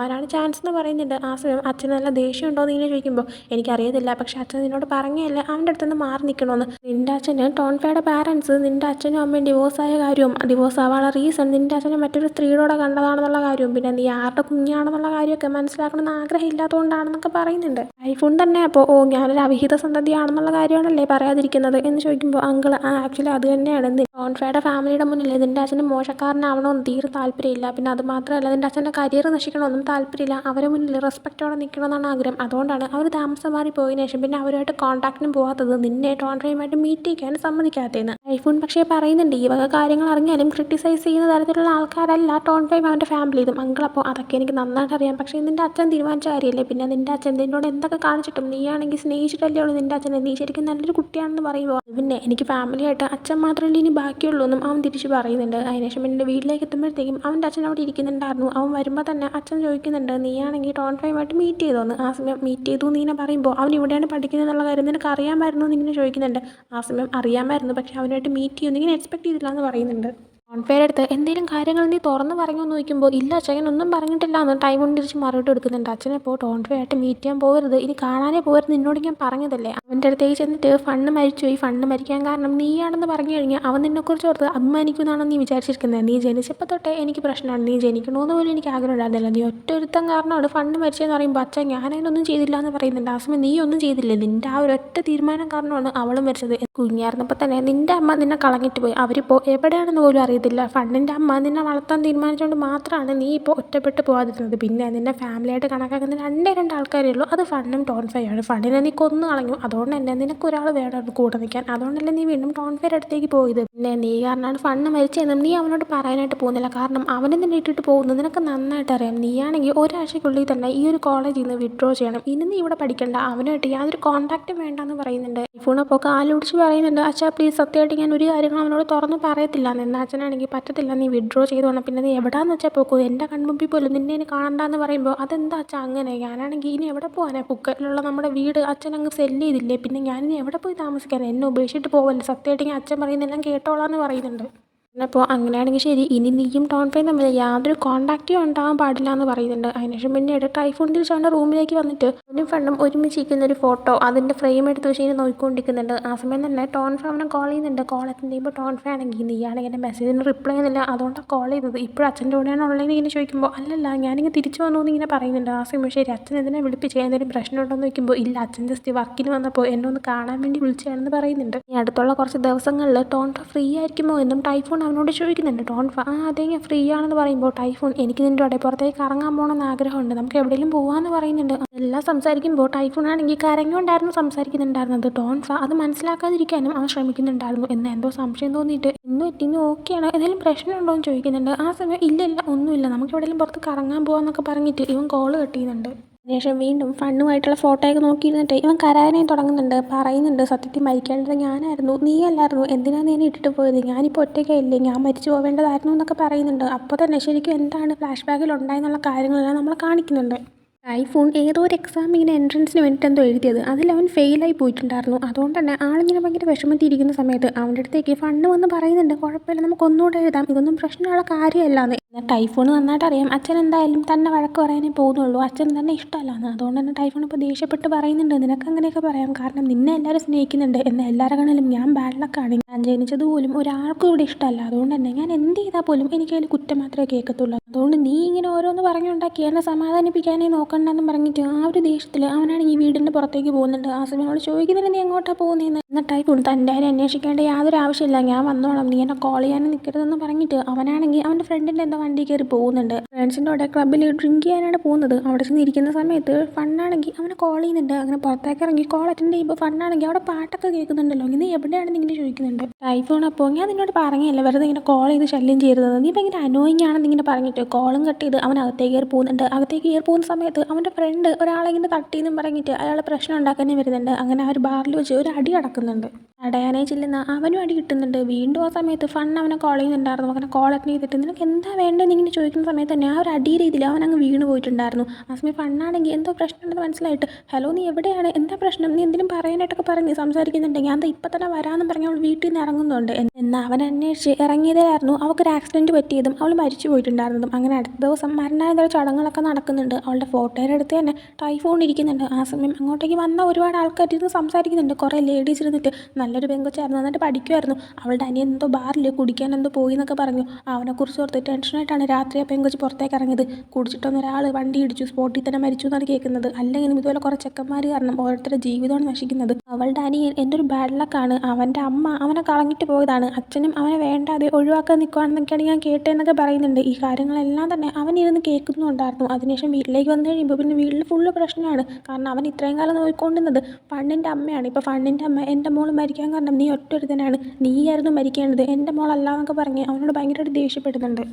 വരാൻ ചാൻസ് എന്ന് പറയുന്നുണ്ട്. ആ സമയം അച്ഛന് നല്ല ദേഷ്യം ഉണ്ടോ എന്ന് ഇങ്ങനെ ചോദിക്കുമ്പോൾ എനിക്കറിയത്തില്ല, പക്ഷേ അച്ഛൻ നിന്നോട് പറഞ്ഞല്ലേ അവൻ്റെ അടുത്ത് നിന്ന് മാറി നിൽക്കണമെന്ന്. നിൻ്റെ അച്ഛന് ടോൺഫയുടെ പാരൻസ് നിൻ്റെ അച്ഛനും അമ്മയും ഡിവോഴ്സായ കാര്യവും ഡിവോഴ്സ് ആവാനുള്ള റീസൺ നിൻ്റെ നിൻ്റെ അച്ഛനെ മറ്റൊരു സ്ത്രീയോടെ കണ്ടതാണെന്നുള്ള കാര്യവും പിന്നെ നീ ആരുടെ കുഞ്ഞാണെന്നുള്ള കാര്യമൊക്കെ മനസ്സിലാക്കണമെന്ന് ആഗ്രഹമില്ലാത്തതുകൊണ്ടാണെന്നൊക്കെ പറയുന്നുണ്ട്. ടൈഫൂൺ തന്നെ അപ്പോൾ ഞാനൊരു അവിഹിത സന്തതിയാണെന്നുള്ള കാര്യമാണല്ലേ പറയാതിരിക്കുന്നത് എന്ന് ചോദിക്കുമ്പോൾ അങ്കിൾ ആക്ച്വലി അത് തന്നെയാണ്. ടോൺഫയുടെ ഫാമിലിയുടെ മുന്നിൽ നിൻ്റെ അച്ഛന് മോശക്കാരനാവണമെന്ന് തീരെ താല്പര്യമില്ല. പിന്നെ അത് മാത്രമല്ല നിൻ്റെ അച്ഛൻ്റെ കരിയർ നശിക്കണമെന്നും താല്പര്യമില്ല. അവരെ മുന്നിൽ റെസ്പെക്റ്റോടെ നിൽക്കണമെന്നാണ് ആഗ്രഹം. അതുകൊണ്ടാണ് അവർ താമസം മാറി പോയതിനു ശേഷം പിന്നെ അവരുമായിട്ട് കോൺടാക്റ്റിനും പോകാത്തത്, നിന്നെ ടോൺഫയുമായിട്ട് മീറ്റ് ചെയ്യാൻ സമ്മതിക്കാത്തതെന്ന്. ടൈഫൂൺ പക്ഷേ പറയുന്നുണ്ട് ഈ വക കാര്യങ്ങൾ അറിഞ്ഞാലും ക്രിട്ടിസൈസ് ചെയ്യുന്ന തരത്തിലുള്ള ആൾക്കാരല്ല ടോൺഫയും അവൻ്റെ ഫാമിലി ഇതും. അങ്കിൾ അപ്പോൾ അതൊക്കെ എനിക്ക് നന്നായിട്ട് അറിയാം. പക്ഷേ നിൻ്റെ അച്ഛൻ തീരുമാനിച്ച കാര്യമല്ലേ. പിന്നെ നിൻ്റെ അച്ഛൻ നിന്നോട് എന്തൊക്കെ കാണിച്ചിട്ടും നീയാണെങ്കിൽ സ്നേഹിച്ചിട്ടല്ലേ ഉള്ളൂ നിൻ്റെ അച്ഛനെ. നീ ശരിക്കും നല്ലൊരു കുട്ടിയാണെന്ന് പറയുമ്പോൾ പിന്നെ എനിക്ക് ഫാമിലിയായിട്ട് അച്ഛൻ മാത്രമല്ലേ ഇനി ബാക്കിയുള്ളൂ എന്നും അവൻ തിരിച്ച് പറയുന്നുണ്ട്. അതിനുശേഷം എൻ്റെ വീട്ടിലേക്ക് എത്തുമ്പോഴത്തേക്കും അവൻ്റെ അച്ഛൻ അവിടെ ഇരിക്കുന്നുണ്ടായിരുന്നു. അവൻ വരുമ്പോൾ തന്നെ അച്ഛൻ ചോദിക്കുന്നുണ്ട് നീയാണെങ്കിൽ ടോൺഫയുമായിട്ട് മീറ്റ് ചെയ്തോന്ന്. ആ സമയം മീറ്റ് ചെയ്തു നീനെ പറയുമ്പോൾ അവൻ ഇവിടെയാണ് പഠിക്കുന്നത് എന്നുള്ള കാര്യം നിനക്ക് അറിയാമായിരുന്നു എന്നിങ്ങനെ ചോദിക്കുന്നുണ്ട്. ആ സമയം അറിയാമായിരുന്നു, പക്ഷേ അവനായിട്ട് മീറ്റ് ചെയ്യുമെന്ന് ഇങ്ങനെ എക്സ്പെക്ട് ചെയ്തില്ല എന്ന് പറയുന്നുണ്ട്. ടോൺഫയുടെ അടുത്ത് എന്തെങ്കിലും കാര്യങ്ങൾ നീ തുറന്ന് പറഞ്ഞു എന്ന് ചോദിക്കുമ്പോൾ ഇല്ല അച്ഛൻ ഒന്നും പറഞ്ഞിട്ടില്ല എന്ന് ടൈം തിരിച്ച് മറുപടി കൊടുക്കുന്നുണ്ട്. അച്ഛനെപ്പോൾ ടോൺഫയായിട്ട് മീറ്റ് ചെയ്യാൻ പോകരുത്, ഇനി കാണാനേ പോകരുത്, നിന്നോട് ഞാൻ പറഞ്ഞതല്ലേ. അവൻ്റെ അടുത്തേക്ക് ചെന്നിട്ട് ഫണ്ട് മരിച്ചുപോയി, ഫണ്ട് മരിക്കാൻ കാരണം നീയാണെന്ന് പറഞ്ഞു കഴിഞ്ഞാൽ അവൻ നിന്നെക്കുറിച്ച് ഓർത്ത് അഭിമാനിക്കുമെന്നാണോ നീ വിചാരിച്ചിരിക്കുന്നത്? നീ ജനിച്ചപ്പോൾ തൊട്ടേ എനിക്ക് പ്രശ്നമാണ്, നീ ജനിക്കണമെന്ന് പോലും എനിക്ക് ആഗ്രഹം ഉണ്ടായിരുന്നില്ല. നീ ഒറ്റൊരുത്തം കാരണമാണ് ഫണ്ട് മരിച്ചതെന്ന് പറയുമ്പോൾ അച്ഛൻ ഞാനതിനൊന്നും ചെയ്തില്ല എന്ന് പറയുന്നുണ്ട്. ആ സമയം നീ ഒന്നും ചെയ്തില്ലേ, നിൻ്റെ ആ ഒരു ഒറ്റ തീരുമാനം കാരണമാണ് അവളും മരിച്ചത്. കുഞ്ഞായിരുന്നപ്പോൾ തന്നെ നിൻ്റെ അമ്മ നിന്നെ കളഞ്ഞിട്ട് പോയി, അവരിപ്പോൾ എവിടെയാണെന്ന് പോലും അറിയത്തില്ല. ഫണ്ടിൻ്റെ അമ്മ നിന്നെ വളർത്താൻ തീരുമാനിച്ചുകൊണ്ട് മാത്രമാണ് നീ ഇപ്പോൾ ഒറ്റപ്പെട്ട് പോകാതിരുന്നത്. പിന്നെ നിൻ്റെ ഫാമിലിയായിട്ട് കണക്കാക്കുന്ന രണ്ട് ആൾക്കാരേ ഉള്ളൂ, അത് ഫണ്ടും ടോൺഫയാണ്. ഫണ്ടിനെ നീ കൊന്നു കളഞ്ഞു, അതുകൊണ്ട് തന്നെ നിനക്കൊരാൾ വേണം കൂടെ നിൽക്കാൻ. അതുകൊണ്ടല്ലേ നീ വീണ്ടും ടോൺഫയുടെ അടുത്തേക്ക് പോയത്. പിന്നെ നീ കാരണമാണ് ഫണ്ട് മരിച്ചതെന്നും നീ അവനോട് പറയാനായിട്ട് പോകുന്നില്ല. കാരണം അവനെ നിന്നെ ഇട്ടിട്ട് പോകുന്നത് നിനക്ക് നന്നായിട്ട് അറിയാം. നീയാണെങ്കിൽ ഒരാഴ്ചയ്ക്കുള്ളിൽ തന്നെ ഈ ഒരു കോളേജിൽ നിന്ന് വിഡ്രോ ചെയ്യണം. ഇനി നീ ഇവിടെ പഠിക്കേണ്ട, അവനുമായിട്ട് യാതൊരു കോൺടാക്റ്റും വേണ്ടെന്ന് പറയുന്നുണ്ട്. ഫോണപ്പോൾ കാലുപിടിച്ച് പറയുന്നുണ്ട് അച്ഛാ പ്ലീസ്, സത്യമായിട്ട് ഞാൻ ഒരു കാര്യങ്ങൾ അവനോട് തുറന്ന് പറയത്തില്ല. എന്നാൽ അച്ഛനാണെങ്കിൽ പറ്റത്തില്ല, നീ വിഡ്രോ ചെയ്തോണം. പിന്നെ നീ എവിടെയാണെന്ന് വെച്ചാൽ പോക്കൂ, എൻ്റെ കൺമുമ്പിൽ പോലും നിന്നെ ഇനി കാണണ്ടെന്ന് പറയുമ്പോൾ അതെന്താ അച്ഛാ അങ്ങനെ? ഞാനാണെങ്കിൽ ഇനി എവിടെ പോകാനാണ്? പുക്കറ്റിലുള്ള നമ്മുടെ വീട് അച്ഛൻ അങ്ങ് സെല്ല് ചെയ്തില്ലേ, പിന്നെ ഞാനിനി എവിടെ പോയി താമസിക്കാൻ? എന്നെ ഉപേക്ഷിച്ചിട്ട് പോവല്ലേ, സത്യമായിട്ട് അച്ഛൻ പറയുന്നതെല്ലാം കേട്ടോളാന്ന് പറയുന്നുണ്ട്. അപ്പോൾ അങ്ങനെയാണെങ്കിൽ ശരി, ഇനി നീയും ടോൺഫയും തമ്മിൽ യാതൊരു കോൺടാക്റ്റും ഉണ്ടാകാൻ പാടില്ല എന്ന് പറയുന്നുണ്ട്. അതിനുശേഷം പിന്നീട് ടൈഫൂൺ തിരിച്ച് അവൻ്റെ റൂമിലേക്ക് വന്നിട്ട് അവനും ഫണ്ടും ഒരുമിച്ചിരിക്കുന്ന ഒരു ഫോട്ടോ അതിൻ്റെ ഫ്രെയിം എടുത്ത് വെച്ച് ഇങ്ങനെ നോക്കിക്കൊണ്ടിരിക്കുന്നുണ്ട്. ആ സമയം തന്നെ ടോൺഫ അവനെ കോൾ ചെയ്യുന്നുണ്ട്. കോൾ അറ്റൻഡ് ചെയ്യുമ്പോൾ ടോൺഫ ആണെങ്കിൽ നീയാണെങ്കിൽ എൻ്റെ മെസ്സേജിന് റിപ്ലൈ ചെയ്യുന്നില്ല, അതുകൊണ്ടാണ് കോൾ ചെയ്തത്. ഇപ്പോഴും അച്ഛൻ്റെ കൂടെയാണ് ഉള്ളതെന്ന് ഇങ്ങനെ ചോദിക്കുമ്പോൾ അല്ലല്ല ഞാനിങ്ങനെ തിരിച്ചു വന്നു എന്ന് ഇങ്ങനെ പറയുന്നുണ്ട്. ആ സമയം ശരി, അച്ഛൻ ഇതിനെ വിളിപ്പിച്ച് എന്തെങ്കിലും പ്രശ്നമുണ്ടോ എന്ന് ചോദിക്കുമ്പോൾ ഇല്ല, അച്ഛൻ ജസ്റ്റ് വർക്കിന് വന്നപ്പോൾ എന്നെ ഒന്ന് കാണാൻ വേണ്ടി വിളിച്ചതാണെന്ന് പറയുന്നുണ്ട്. ഈ അടുത്തുള്ള കുറച്ച് ദിവസങ്ങളിൽ ടോൺഫ ഫ്രീ ആയിരിക്കുമോ എന്നും ടൈഫൂൺ അവനോട് ചോദിക്കുന്നുണ്ട്. ടോൺഫ അതെ ഞാൻ ഫ്രീ ആണെന്ന് പറയുമ്പോൾ ടൈഫൂൺ എനിക്ക് നിൻ്റെ കൂടെ പുറത്തേക്ക് കറങ്ങാൻ പോകണമെന്ന് ആഗ്രഹമുണ്ട്, നമുക്ക് എവിടെയെങ്കിലും പോകാമെന്ന് പറയുന്നുണ്ട്. എല്ലാം സംസാരിക്കുമ്പോൾ ടൈഫൂൺ ആണെങ്കിൽ കരഞ്ഞുകൊണ്ടായിരുന്നു സംസാരിക്കുന്നുണ്ടായിരുന്നത്. ടോൺഫ അത് മനസ്സിലാക്കാതിരിക്കാനും അവൻ ശ്രമിക്കുന്നുണ്ടായിരുന്നു. എന്ന് എന്തോ സംശയം തോന്നിയിട്ട് ഇന്ന് പറ്റിന്ന് ഓക്കെയാണ്, എന്തെങ്കിലും പ്രശ്നമുണ്ടോ എന്ന് ചോദിക്കുന്നുണ്ട്. ആ സമയം ഇല്ല ഒന്നുമില്ല, നമുക്ക് എവിടെയെങ്കിലും പുറത്ത് കറങ്ങാൻ പോകാമെന്നൊക്കെ പറഞ്ഞിട്ട് ഇവൻ കോൾ കട്ട് ചെയ്യുന്നുണ്ട്. അതിനുശേഷം വീണ്ടും ഫണ്ണുമായിട്ടുള്ള ഫോട്ടോയൊക്കെ നോക്കിയിരുന്നിട്ട് ഇവൻ കരയാനായി തുടങ്ങുന്നുണ്ട്. പറയുന്നുണ്ട് സത്യത്തിൽ മരിക്കേണ്ടത് ഞാനായിരുന്നു, നീ അല്ലായിരുന്നു, എന്തിനാണ് നീ എന്നെ ഇട്ടിട്ട് പോയത്? ഞാനിപ്പോൾ ഒറ്റയ്ക്കല്ലേ, ഞാൻ മരിച്ചു പോവേണ്ടതായിരുന്നു എന്നൊക്കെ പറയുന്നുണ്ട്. അപ്പോൾ തന്നെ ശരിക്കും എന്താണ് ഫ്ലാഷ് ബാക്കിൽ ഉണ്ടായെന്നുള്ള കാര്യങ്ങളെല്ലാം നമ്മൾ കാണിക്കുന്നുണ്ട്. ടൈഫൂൺ ഏതോ ഒരു എക്സാം ഇങ്ങനെ എൻട്രൻസിന് വേണ്ടിയിട്ട് എന്തോ എഴുതിയത്, അതിലവൻ ഫെയിലായി പോയിട്ടുണ്ടായിരുന്നു. അതുകൊണ്ട് തന്നെ ആളിങ്ങനെ ഭയങ്കര വിഷമത്തിയിരിക്കുന്ന സമയത്ത് അവൻ്റെ അടുത്തേക്ക് ഫണ്ട് വന്ന് പറയുന്നുണ്ട് കുഴപ്പമില്ല, നമുക്ക് ഒന്നുകൂടെ എഴുതാം, ഇതൊന്നും പ്രശ്നമുള്ള കാര്യമല്ലാന്ന്. എന്നാൽ ടൈഫൂൺ നന്നായിട്ട് അറിയാം അച്ഛൻ എന്തായാലും തന്നെ വഴക്ക് പറയാനേ പോകുന്നുള്ളൂ, അച്ഛൻ തന്നെ ഇഷ്ടമല്ലാന്ന്. അതുകൊണ്ട് തന്നെ ടൈഫൂൺ ഇപ്പോൾ ദേഷ്യപ്പെട്ട് പറയുന്നുണ്ട് നിനക്ക് അങ്ങനെയൊക്കെ പറയാം, കാരണം നിന്നെ എല്ലാവരും സ്നേഹിക്കുന്നുണ്ട്, എന്നെ എല്ലാവരുടെ കണ്ണിലും ഞാൻ ബാഡ് ലക്കാണ്, ഞാൻ ജനിച്ചത് പോലും ഒരാൾക്കും ഇവിടെ ഇഷ്ടമല്ല, അതുകൊണ്ട് തന്നെ ഞാൻ എന്ത് ചെയ്താൽ പോലും എനിക്ക് അതിൽ കുറ്റം മാത്രമേ കേൾക്കത്തുള്ളൂ. അതുകൊണ്ട് നീ ഇങ്ങനെ ഓരോന്ന് പറഞ്ഞുണ്ടാക്കി എന്നെ സമാധാനിപ്പിക്കാനേ നോക്കണ്ടെന്ന് പറഞ്ഞിട്ട് ആ ഒരു ദേഷ്യത്തിൽ അവനാണ് ഈ വീടിൻ്റെ പുറത്തേക്ക് പോകുന്നുണ്ട്. ആ സമയം അവൾ ചോദിക്കുന്നില്ല നീ എങ്ങോട്ടാണ് പോകുന്നതെന്ന്. എന്നാൽ ടൈഫൂൺ തൻ്റെ കാര്യം അന്വേഷിക്കേണ്ട യാതൊരു ആവശ്യമില്ല, ഞാൻ വന്നോളാം, നീ എന്നെ കോൾ ചെയ്യാനും നിൽക്കരുതെന്ന് പറഞ്ഞിട്ട് അവനാണെങ്കിൽ അവൻ്റെ ഫ്രണ്ടിൻ്റെ എന്തോ വണ്ടി കയറി പോകുന്നുണ്ട്. ഫ്രണ്ട്സിൻ്റെ കൂടെ ക്ലബ്ബിൽ ഡ്രിങ്ക് ചെയ്യാനാണ് പോകുന്നത്. അവിടെ ചെന്ന് ഇരിക്കുന്ന സമയത്ത് ഫണ്ണാണെങ്കിൽ അവനെ കോൾ ചെയ്യുന്നുണ്ട്. അങ്ങനെ പുറത്തേക്ക് ഇറങ്ങി കോൾ അറ്റൻഡ് ചെയ്യുമ്പോൾ ഫണ്ണാണെങ്കിൽ അവിടെ പാട്ടൊക്കെ കേൾക്കുന്നുണ്ടല്ലോ, നീ എവിടെയാണെന്ന് ഇങ്ങനെ ചോദിക്കുന്നുണ്ട്. ടൈഫൂൺ അപ്പോൾ ഞാൻ നിന്നോട് പറഞ്ഞല്ലേ വെറുതെ ഇങ്ങനെ കോൾ ചെയ്ത് ശല്യം ചെയ്തത്, നീ ഭയങ്കര അനോയിങ് ആണെന്ന് ഇങ്ങനെ പറഞ്ഞിട്ട് കോളും കട്ട് ചെയ്ത് അവൻ അകത്തേക്ക് കയറി പോകുന്നുണ്ട്. അകത്തേക്ക് കയറി പോകുന്ന സമയത്ത് അവൻ്റെ ഫ്രണ്ട് ഒരാളെ ഇങ്ങനെ തട്ടിയെന്നും പറഞ്ഞിട്ട് അയാൾ പ്രശ്നം ഉണ്ടാക്കാനേ വരുന്നുണ്ട്. അങ്ങനെ ആ ഒരു ബാറിൽ വെച്ച് ഒരു അടി നടക്കുന്നുണ്ട്. തടയാനേ ചെല്ലുന്ന അവനും അടി കിട്ടുന്നുണ്ട്. വീണ്ടും ആ സമയത്ത് ഫൺ അവനെ കോൾ ചെയ്യുന്നുണ്ടായിരുന്നു. അങ്ങനെ കോൾ അറ്റൻഡ് ചെയ്തിട്ട് നിനക്ക് എന്താ വേണ്ടതെന്ന് ഇങ്ങനെ ചോദിക്കുന്ന സമയത്ത് തന്നെ ആ ഒരു അടി രീതിയിൽ അവൻ അങ്ങ് വീണ് പോയിട്ടുണ്ടായിരുന്നു. ആ സമയം ഫണ്ണാണെങ്കിൽ എന്തോ പ്രശ്നമുണ്ടെന്ന് മനസ്സിലായിട്ട് ഹലോ നീ എവിടെയാണ്, എന്താ പ്രശ്നം, നീ എന്തെങ്കിലും പറയാനായിട്ടൊക്കെ പറഞ്ഞ് സംസാരിക്കുന്നുണ്ട്. ഞാൻ ഇപ്പം തന്നെ വരാമെന്ന് പറഞ്ഞ് അവൾ വീട്ടിൽ നിന്ന് ഇറങ്ങുന്നുണ്ട്. എന്നാൽ അവൻ അന്വേഷിച്ച് ഇറങ്ങിയതായിരുന്നു അവൾക്കൊരു ആക്സിഡൻറ്റ് പറ്റിയതും അവൾ മരിച്ചു പോയിട്ടുണ്ടായിരുന്നതും. അങ്ങനെ അടുത്ത ദിവസം മരണാനന്തര ചടങ്ങുകളൊക്കെ നടക്കുന്നുണ്ട്. അവളുടെ ഫോട്ടോയുടെ അടുത്ത് തന്നെ ടൈഫൂൺ ഇരിക്കുന്നുണ്ട്. ആ സമയം അങ്ങോട്ടേക്ക് വന്ന ഒരുപാട് ആൾക്കാർ ഇരുന്ന് സംസാരിക്കുന്നുണ്ട്. കുറേ ലേഡീസ് പഠിച്ചിരുന്നിട്ട് നല്ലൊരു പെങ്കൊച്ചായിരുന്നു, നന്നായിട്ട് പഠിക്കുമായിരുന്നു. അവളുടെ അനിയൻ എന്തോ ബാറിൽ കുടിക്കാൻ എന്തോ പോയി എന്നൊക്കെ പറഞ്ഞു. അവനെക്കുറിച്ച് ഓർത്ത് ടെൻഷനായിട്ടാണ് രാത്രി ആ പെങ്കൊച്ച് പുറത്തേക്ക് ഇറങ്ങിയത്. കുടിച്ചിട്ടൊന്ന് ഒരാൾ വണ്ടി ഇടിച്ചു, സ്പോട്ടിൽ തന്നെ മരിച്ചു എന്നാണ് കേൾക്കുന്നത്. അല്ലെങ്കിലും ഇതുപോലെ കുറേ ചെക്കന്മാർ കാരണം ഓരോരുത്തരുടെ ജീവിതമാണ് നശിക്കുന്നത്. അവളുടെ അനിയൻ എൻ്റെ ഒരു ബാഡ് ലക്കാണ്, അവൻ്റെ അമ്മ അവനെ കളഞ്ഞിട്ട് പോയതാണ്, അച്ഛനും അവനെ വേണ്ടാതെ ഒഴിവാക്കാൻ നിൽക്കുകയാണെന്നൊക്കെയാണ് ഞാൻ കേട്ടതെന്നൊക്കെ പറയുന്നുണ്ട്. ഈ കാര്യങ്ങളെല്ലാം തന്നെ അവൻ ഇരുന്ന് കേൾക്കുന്നുണ്ടായിരുന്നു. അതിനുശേഷം വീട്ടിലേക്ക് വന്നു കഴിയുമ്പോൾ പിന്നെ വീട്ടിൽ ഫുള്ള് പ്രശ്നമാണ്. കാരണം അവൻ ഇത്രയും കാലം നോക്കിക്കൊണ്ടിരുന്നത് ഫണ്ണിൻ്റെ അമ്മയാണ്. ഇപ്പോൾ ഫണ്ണിൻ്റെ അമ്മ എൻ്റെ മോൾ മരിക്കാൻ കാരണം നീ ഒറ്റൊരുത്തനാണ്, നീയായിരുന്നു മരിക്കേണ്ടത്, എൻ്റെ മോളല്ല എന്നൊക്കെ പറഞ്ഞ് അവനോട് ഭയങ്കരമായിട്ട് ദേഷ്യപ്പെടുന്നുണ്ട്.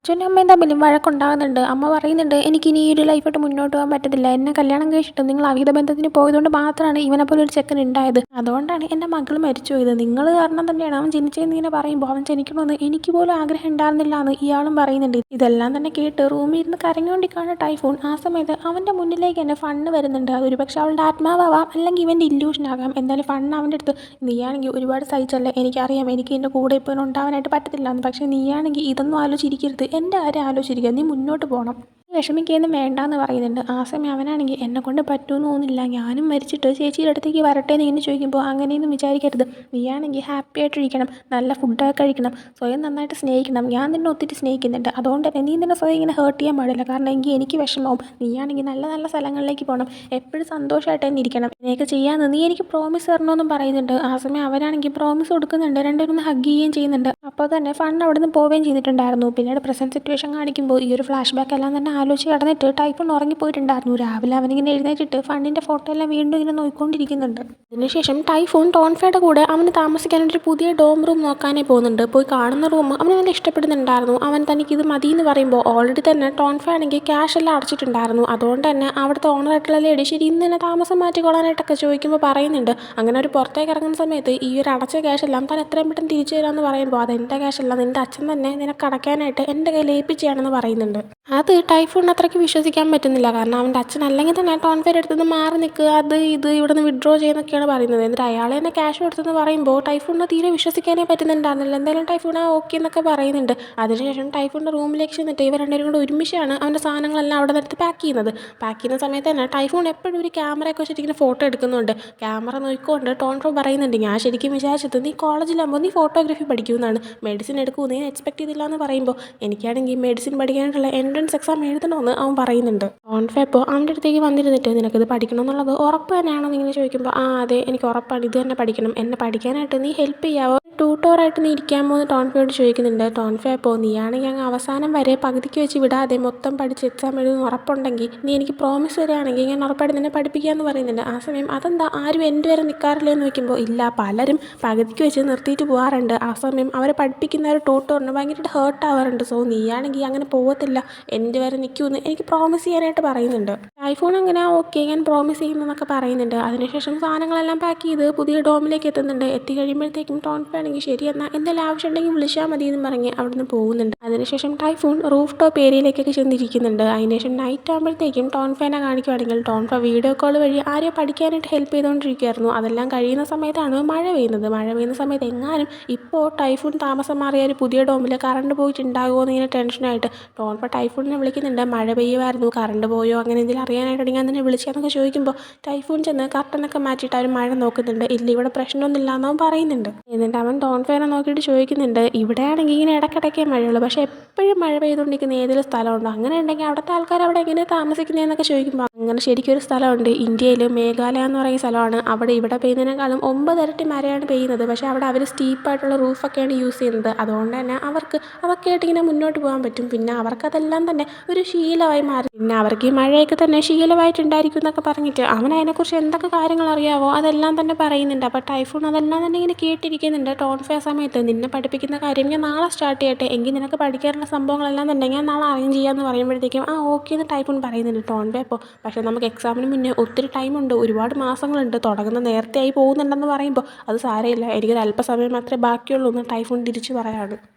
അച്ഛനും അമ്മയും തമ്മിലും വഴക്കുണ്ടാകുന്നുണ്ട്. അമ്മ പറയുന്നുണ്ട് എനിക്കിനി ഈ ഒരു ലൈഫായിട്ട് മുന്നോട്ട് പോകാൻ പറ്റത്തില്ല, എന്നെ കല്യാണം കഴിച്ചിട്ട് നിങ്ങൾ അവിഹിത ബന്ധത്തിന് പോയതുകൊണ്ട് മാത്രമാണ് ഇവനെപ്പോലെ ഒരു ചെക്കൻ ഉണ്ടായത്, അതുകൊണ്ടാണ് എൻ്റെ മകൾ മരിച്ചു പോയത്, നിങ്ങൾ കാരണം തന്നെയാണ് അവൻ ജനിച്ചതെന്ന് ഇങ്ങനെ പറയുമ്പോൾ അവൻ ജനിക്കണമെന്ന് എനിക്ക് പോലും ആഗ്രഹം ഉണ്ടായിരുന്നില്ല എന്ന് ഇയാളും പറയുന്നുണ്ട്. ഇതെല്ലാം തന്നെ കേട്ട് റൂമിൽ ഇരുന്ന് കരഞ്ഞുകൊണ്ടിരിക്കുകയാണ് ടൈഫൂൺ. ആ സമയത്ത് അവൻ്റെ മുന്നിലേക്ക് തന്നെ ഫണ്ണ് വരുന്നുണ്ട്. അതൊരു പക്ഷേ അവളുടെ ആത്മാവാം, അല്ലെങ്കിൽ ഇവൻ്റെ ഇല്യൂഷൻ ആകാം. എന്തായാലും ഫണ്ണ് അവൻ്റെ അടുത്ത് നീയാണെങ്കിൽ ഒരുപാട് സഹിച്ചല്ലേ, എനിക്കറിയാം എനിക്ക് എൻ്റെ കൂടെ ഇപ്പോൾ ഉണ്ടാവാനായിട്ട് പറ്റത്തില്ല എന്ന്, പക്ഷേ നീയാണെങ്കിൽ ഇതൊന്നും ആലോചിച്ചിരിക്കരുത്, എൻ്റെ കാര്യം ആലോചിച്ചിരിക്കുക, നീ മുന്നോട്ട് പോകണം, വിഷമിക്കുകയൊന്നും വേണ്ടാന്ന് പറയുന്നുണ്ട്. ആ സമയം അവനാണെങ്കിൽ എന്നെക്കൊണ്ട് പറ്റുമെന്ന് തോന്നുന്നില്ല, ഞാനും മരിച്ചിട്ട് ചേച്ചിയുടെ അടുത്തേക്ക് വരട്ടെ എന്ന് ഇങ്ങനെ ചോദിക്കുമ്പോൾ അങ്ങനെയൊന്നും വിചാരിക്കരുത്, നീയാണെങ്കിൽ ഹാപ്പി ആയിട്ടിരിക്കണം, നല്ല ഫുഡൊക്കെ കഴിക്കണം, സ്വയം നന്നായിട്ട് സ്നേഹിക്കണം, ഞാൻ നിന്നെ ഒത്തിരി സ്നേഹിക്കുന്നുണ്ട്, അതുകൊണ്ട് തന്നെ നീ നിന്നെ സ്വയം ഇങ്ങനെ ഹേർട്ട് ചെയ്യാൻ പാടില്ല, കാരണം എങ്കിൽ എനിക്ക് വിഷമവും, നീയാണെങ്കിൽ നല്ല നല്ല സ്ഥലങ്ങളിലേക്ക് പോകണം, എപ്പോഴും സന്തോഷമായിട്ട് തന്നെ ഇരിക്കണം, ഇതിനെയൊക്കെ ചെയ്യാമെന്ന് നീ എനിക്ക് പ്രോമിസ് തരണമെന്നും പറയുന്നുണ്ട്. ആ സമയം അവരാണെങ്കിൽ പ്രോമിസ് കൊടുക്കുന്നുണ്ട്, രണ്ടുപേരും ഹഗ് ചെയ്യുകയും ചെയ്യുന്നുണ്ട്. അപ്പോൾ തന്നെ ഫണ്ട് അവിടെ നിന്ന് പോവുകയും ചെയ്തിട്ടുണ്ടായിരുന്നു. പിന്നീട് പ്രസൻറ്റ് സിറ്റുവേഷൻ കാണിക്കുമ്പോൾ ഈ ഒരു ഫ്ലാഷ് ബാക്ക് എല്ലാം തന്നെ ആലോചിച്ച് കിടന്നിട്ട് ടൈഫൂൺ ഉറങ്ങിപ്പോയിട്ടുണ്ടായിരുന്നു. രാവിലെ അവനിങ്ങനെ എഴുന്നേറ്റിട്ട് ഫണ്ടിൻ്റെ ഫോട്ടോ എല്ലാം വീണ്ടും ഇങ്ങനെ നോക്കിക്കൊണ്ടിരിക്കുന്നുണ്ട്. അതിനുശേഷം ടൈഫൂൺ ടോൺഫയുടെ കൂടെ അവന് താമസിക്കാനായിട്ടൊരു പുതിയ ഡോം റൂം നോക്കാനേ പോകുന്നുണ്ട്. പോയി കാണുന്ന റൂം അവന് നല്ല ഇഷ്ടപ്പെടുന്നുണ്ടായിരുന്നു. അവൻ തനിക്ക് ഇത് മതി എന്ന് പറയുമ്പോൾ ഓൾറെഡി തന്നെ ടോൺഫ ആണെങ്കിൽ ക്യാഷ് എല്ലാം അടച്ചിട്ടുണ്ടായിരുന്നു. അതുകൊണ്ട് തന്നെ അവിടുത്തെ ഓണറായിട്ടുള്ള ലേഡി ശരി ഇന്ന് തന്നെ താമസം മാറ്റിക്കൊള്ളാനായിട്ടൊക്കെ ചോദിക്കുമ്പോൾ പറയുന്നുണ്ട്. അങ്ങനെ ഒരു പുറത്തേക്ക് ഇറങ്ങുന്ന സമയത്ത് ഈ ഒരു അടച്ച ക്യാഷ് എല്ലാം താൻ എത്രയും പെട്ടെന്ന് തിരിച്ചു തരാമെന്ന് പറയുമ്പോൾ അതെൻ്റെ ക്യാഷല്ല, നിൻ്റെ അച്ഛൻ തന്നെ നിനക്ക് അടയ്ക്കാനായിട്ട് എൻ്റെ കയ്യിൽ ഏൽപ്പിച്ചാണെന്ന് പറയുന്നുണ്ട്. അത് ടൈഫൂൺ അത്രയ്ക്ക് വിശ്വസിക്കാൻ പറ്റുന്നില്ല. കാരണം അവൻ്റെ അച്ഛൻ അല്ലെങ്കിൽ തന്നെ ടോൺഫയുടെ അടുത്തുനിന്ന് മാറി നിൽക്കുക, അത് ഇത് ഇവിടെ നിന്ന് വിഡ്രോ ചെയ്യുന്നൊക്കെയാണ് പറയുന്നത്. എന്നിട്ട് അയാളെ തന്നെ ക്യാഷ് കൊടുത്തെന്ന് പറയുമ്പോൾ ടൈഫൂണിന് തീരെ വിശ്വസിക്കാനേ പറ്റുന്നുണ്ടായിരുന്നില്ല. എന്തായാലും ടൈഫൂൺ ഓക്കെ എന്നൊക്കെ പറയുന്നുണ്ട്. അതിനുശേഷം ടൈഫൂണിൻ്റെ റൂമിലേക്ക് ചെന്നിട്ട് ഇവർ രണ്ടുപേരും കൂടെ ഒരുമിച്ചാണ് അവൻ്റെ സാധനങ്ങളെല്ലാം അവിടെ നിന്ന് എടുത്ത് പാക്ക് ചെയ്യുന്നത്. പാക്ക് ചെയ്യുന്ന സമയത്ത് തന്നെ ടൈഫൂൺ എപ്പോഴും ഒരു ക്യാമറയൊക്കെ വെച്ചിട്ട് ഇങ്ങനെ ഫോട്ടോ എടുക്കുന്നുണ്ട്. ക്യാമറ നോക്കിക്കൊണ്ട് ടോൺഫ പറയുന്നുണ്ട് ഞാൻ ശരിക്കും വിചാരിച്ചത് നീ കോളേജിലാകുമ്പോൾ നീ ഫോട്ടോഗ്രാഫി പഠിക്കുമെന്നാണ്, മെഡിസിൻ എടുക്കുമെന്ന് ഞാൻ എക്സ്പെക്ട് ചെയ്തില്ല എന്ന് പറയുമ്പോൾ എനിക്കാണെങ്കിൽ മെഡിസിൻ പഠിക്കാനായിട്ടുള്ള എൻട്രൻസ് എക്സാം എഴുതണമെന്ന് അവൻ പറയുന്നുണ്ട്. ടോൺഫ ഇപ്പോൾ അവൻ്റെ അടുത്തേക്ക് വന്നിരുന്നിട്ട് നിനക്കിത് പഠിക്കണം എന്നുള്ളത് ഉറപ്പ് തന്നെയാണോ എന്നിങ്ങനെ ചോദിക്കുമ്പോൾ ആ അതെ എനിക്ക് ഉറപ്പാണ്, ഇത് തന്നെ പഠിക്കണം, എന്നെ പഠിക്കാനായിട്ട് നീ ഹെൽപ്പ് ചെയ്യാവോ, ട്യൂട്ടോറായിട്ട് നീ ഇരിക്കാമോ എന്ന് ടോൺഫയോട് ചോദിക്കുന്നുണ്ട്. ടോൺഫ അപ്പോൾ നീയാണെങ്കിൽ അങ്ങ് അവസാനം വരെ പകുതിക്ക് വെച്ച് വിടാതെ മൊത്തം പഠിച്ച് എക്സാം എഴുതുന്ന ഉറപ്പുണ്ടെങ്കിൽ നീ എനിക്ക് പ്രോമിസ് തരികയാണെങ്കിൽ ഞാൻ ഉറപ്പായിട്ട് നിന്നെ പഠിപ്പിക്കാമെന്ന് പറയുന്നുണ്ട്. ആ സമയം അതെന്താ ആരും എൻ്റെ വരെ നിൽക്കാറില്ല എന്ന് ചോദിക്കുമ്പോൾ ഇല്ല, പലരും പകുതിക്ക് വെച്ച് നിർത്തിയിട്ട് പോകാറുണ്ട്, ആ സമയം അവരെ പഠിപ്പിക്കുന്ന ഒരു ട്യൂട്ടോറിന് ഭയങ്കരമായിട്ട് ഹേർട്ട് ആവാറുണ്ട്, സോ നീയാണെങ്കിൽ അങ്ങനെ പോകത്തില്ല, എൻ്റെ വരെ നിൽക്കുമെന്ന് എനിക്ക് പ്രോമിസ് ചെയ്യാനായിട്ട് പറയുന്നുണ്ട്. ഐഫോൺ അങ്ങനെ ഓക്കെ ഞാൻ പ്രോമിസ് ചെയ്യുന്നതെന്നൊക്കെ പറയുന്നുണ്ട്. അതിനുശേഷം സാധനങ്ങളെല്ലാം പാക്ക് ചെയ്ത് പുതിയ ഡോമിലേക്ക് എത്തുന്നുണ്ട്. എത്തിക്കഴിയുമ്പോഴത്തേക്കും ടോൺഫ ആണെങ്കിൽ ശരി എന്നാൽ എന്തെങ്കിലും ആവശ്യം ഉണ്ടെങ്കിൽ വിളിച്ചാൽ മതി എന്ന് പറഞ്ഞ് അവിടെ നിന്ന് പോകുന്നുണ്ട്. അതിനുശേഷം ടൈഫൂൺ റൂഫ് ടോപ്പ് ഏരിയയിലേക്കൊക്കെ ചെന്നിരിക്കുന്നുണ്ട്. അതിനുശേഷം നൈറ്റ് ആകുമ്പോഴത്തേക്കും ടോൺഫേനെ കാണിക്കുവാണെങ്കിൽ ടോൺഫ വീഡിയോ കോൾ വഴി ആരെയോ പഠിക്കാനായിട്ട് ഹെൽപ്പ് ചെയ്തുകൊണ്ടിരിക്കുകയായിരുന്നു. അതെല്ലാം കഴിയുന്ന സമയത്താണ് മഴ പെയ്യുന്നത്. മഴ പെയ്യുന്ന സമയത്ത് എങ്ങാനും ഇപ്പോൾ ടൈഫൂൺ താമസം മാറിയ ഒരു പുതിയ ഡോമിൽ കറണ്ട് പോയിട്ടുണ്ടാകുമോ എന്നിങ്ങനെ ടെൻഷനായിട്ട് ടോൺഫ ടൈഫൂണിനെ വിളിക്കുന്നുണ്ട്. മഴ പെയ്യുമായിരുന്നു, കറണ്ട് പോയോ അങ്ങനെ എന്തെങ്കിലും അറിയാനായിട്ട് ഞാൻ തന്നെ വിളിച്ചതെന്നൊക്കെ ചോദിക്കുമ്പോൾ ടൈഫൂൺ ചെന്ന് കർട്ടനൊക്കെ മാറ്റിയിട്ട് അവർ മഴ നോക്കുന്നുണ്ട്. ഇല്ല ഇവിടെ പ്രശ്നമൊന്നുമില്ല എന്നവൻ പറയുന്നുണ്ട്. എന്നിട്ട് അവൻ ടോൺഫേനെ നോക്കിയിട്ട് ചോദിക്കുന്നുണ്ട് ഇവിടെയാണെങ്കിൽ ഇങ്ങനെ ഇടയ്ക്കിടയ്ക്കേ മഴയുള്ളൂ, പക്ഷേ എപ്പോഴും മഴ പെയ്തുകൊണ്ടിരിക്കുന്ന ഏതെങ്കിലും സ്ഥലമുണ്ടോ, അങ്ങനെ ഉണ്ടെങ്കിൽ അവിടുത്തെ ആൾക്കാർ അവിടെ എങ്ങനെ താമസിക്കുന്നതെന്നൊക്കെ ചോദിക്കുമ്പോൾ അങ്ങനെ ശരിക്കും ഒരു സ്ഥലമുണ്ട്, ഇന്ത്യയിൽ മേഘാലയ എന്ന് പറയുന്ന സ്ഥലമാണ്, അവിടെ ഇവിടെ പെയ്യുന്നതിനേക്കാളും 9 ഇരട്ടി മഴയാണ് പെയ്യുന്നത്, പക്ഷേ അവിടെ അവർ സ്റ്റീപ്പായിട്ടുള്ള റൂഫൊക്കെയാണ് യൂസ് ചെയ്യുന്നത്, അതുകൊണ്ട് തന്നെ അവർക്ക് അതൊക്കെ ആയിട്ട് ഇങ്ങനെ മുന്നോട്ട് പോകാൻ പറ്റും. പിന്നെ അവർക്കതെല്ലാം തന്നെ ഒരു ശീലമായി മാറി, പിന്നെ അവർക്ക് ഈ മഴയൊക്കെ തന്നെ ശീലമായിട്ടുണ്ടായിരിക്കും എന്നൊക്കെ പറഞ്ഞിട്ട് അവൻ അതിനെക്കുറിച്ച് എന്തൊക്കെ കാര്യങ്ങൾ അറിയാവോ അതെല്ലാം തന്നെ പറയുന്നുണ്ട്. അപ്പോൾ ടൈഫൂൺ അതെല്ലാം തന്നെ ഇങ്ങനെ കേട്ടിരിക്കുന്നുണ്ട്. ടോൺഫേ സമയത്ത് നിന്നെ പഠിപ്പിക്കുന്ന കാര്യം ഞാൻ നാളെ സ്റ്റാർട്ട് ചെയ്യട്ടെ, എങ്കിൽ നിനക്ക് പഠിക്കാനുള്ള സംഭവങ്ങളെല്ലാം തന്നെ ഞാൻ നാളെ അറേഞ്ച് ചെയ്യാമെന്ന് പറയുമ്പോഴത്തേക്കും ആ ഓക്കെ എന്ന് ടൈഫൂൺ പറയുന്നുണ്ട്. ടോൺഫേ അപ്പോൾ പക്ഷേ നമുക്ക് എക്സാമിന് മുന്നേ ഒത്തിരി ടൈമുണ്ട്, ഒരുപാട് മാസങ്ങളുണ്ട്, തുടങ്ങുന്ന നേരത്തെ ആയി പോകുന്നുണ്ടെന്ന് പറയുമ്പോൾ അത് സാരമില്ല, എനിക്കൊരു അല്പസമയം മാത്രമേ ബാക്കിയുള്ളൂ എന്ന് ടൈഫൂൺ തിരിച്ചു പറയാണ്.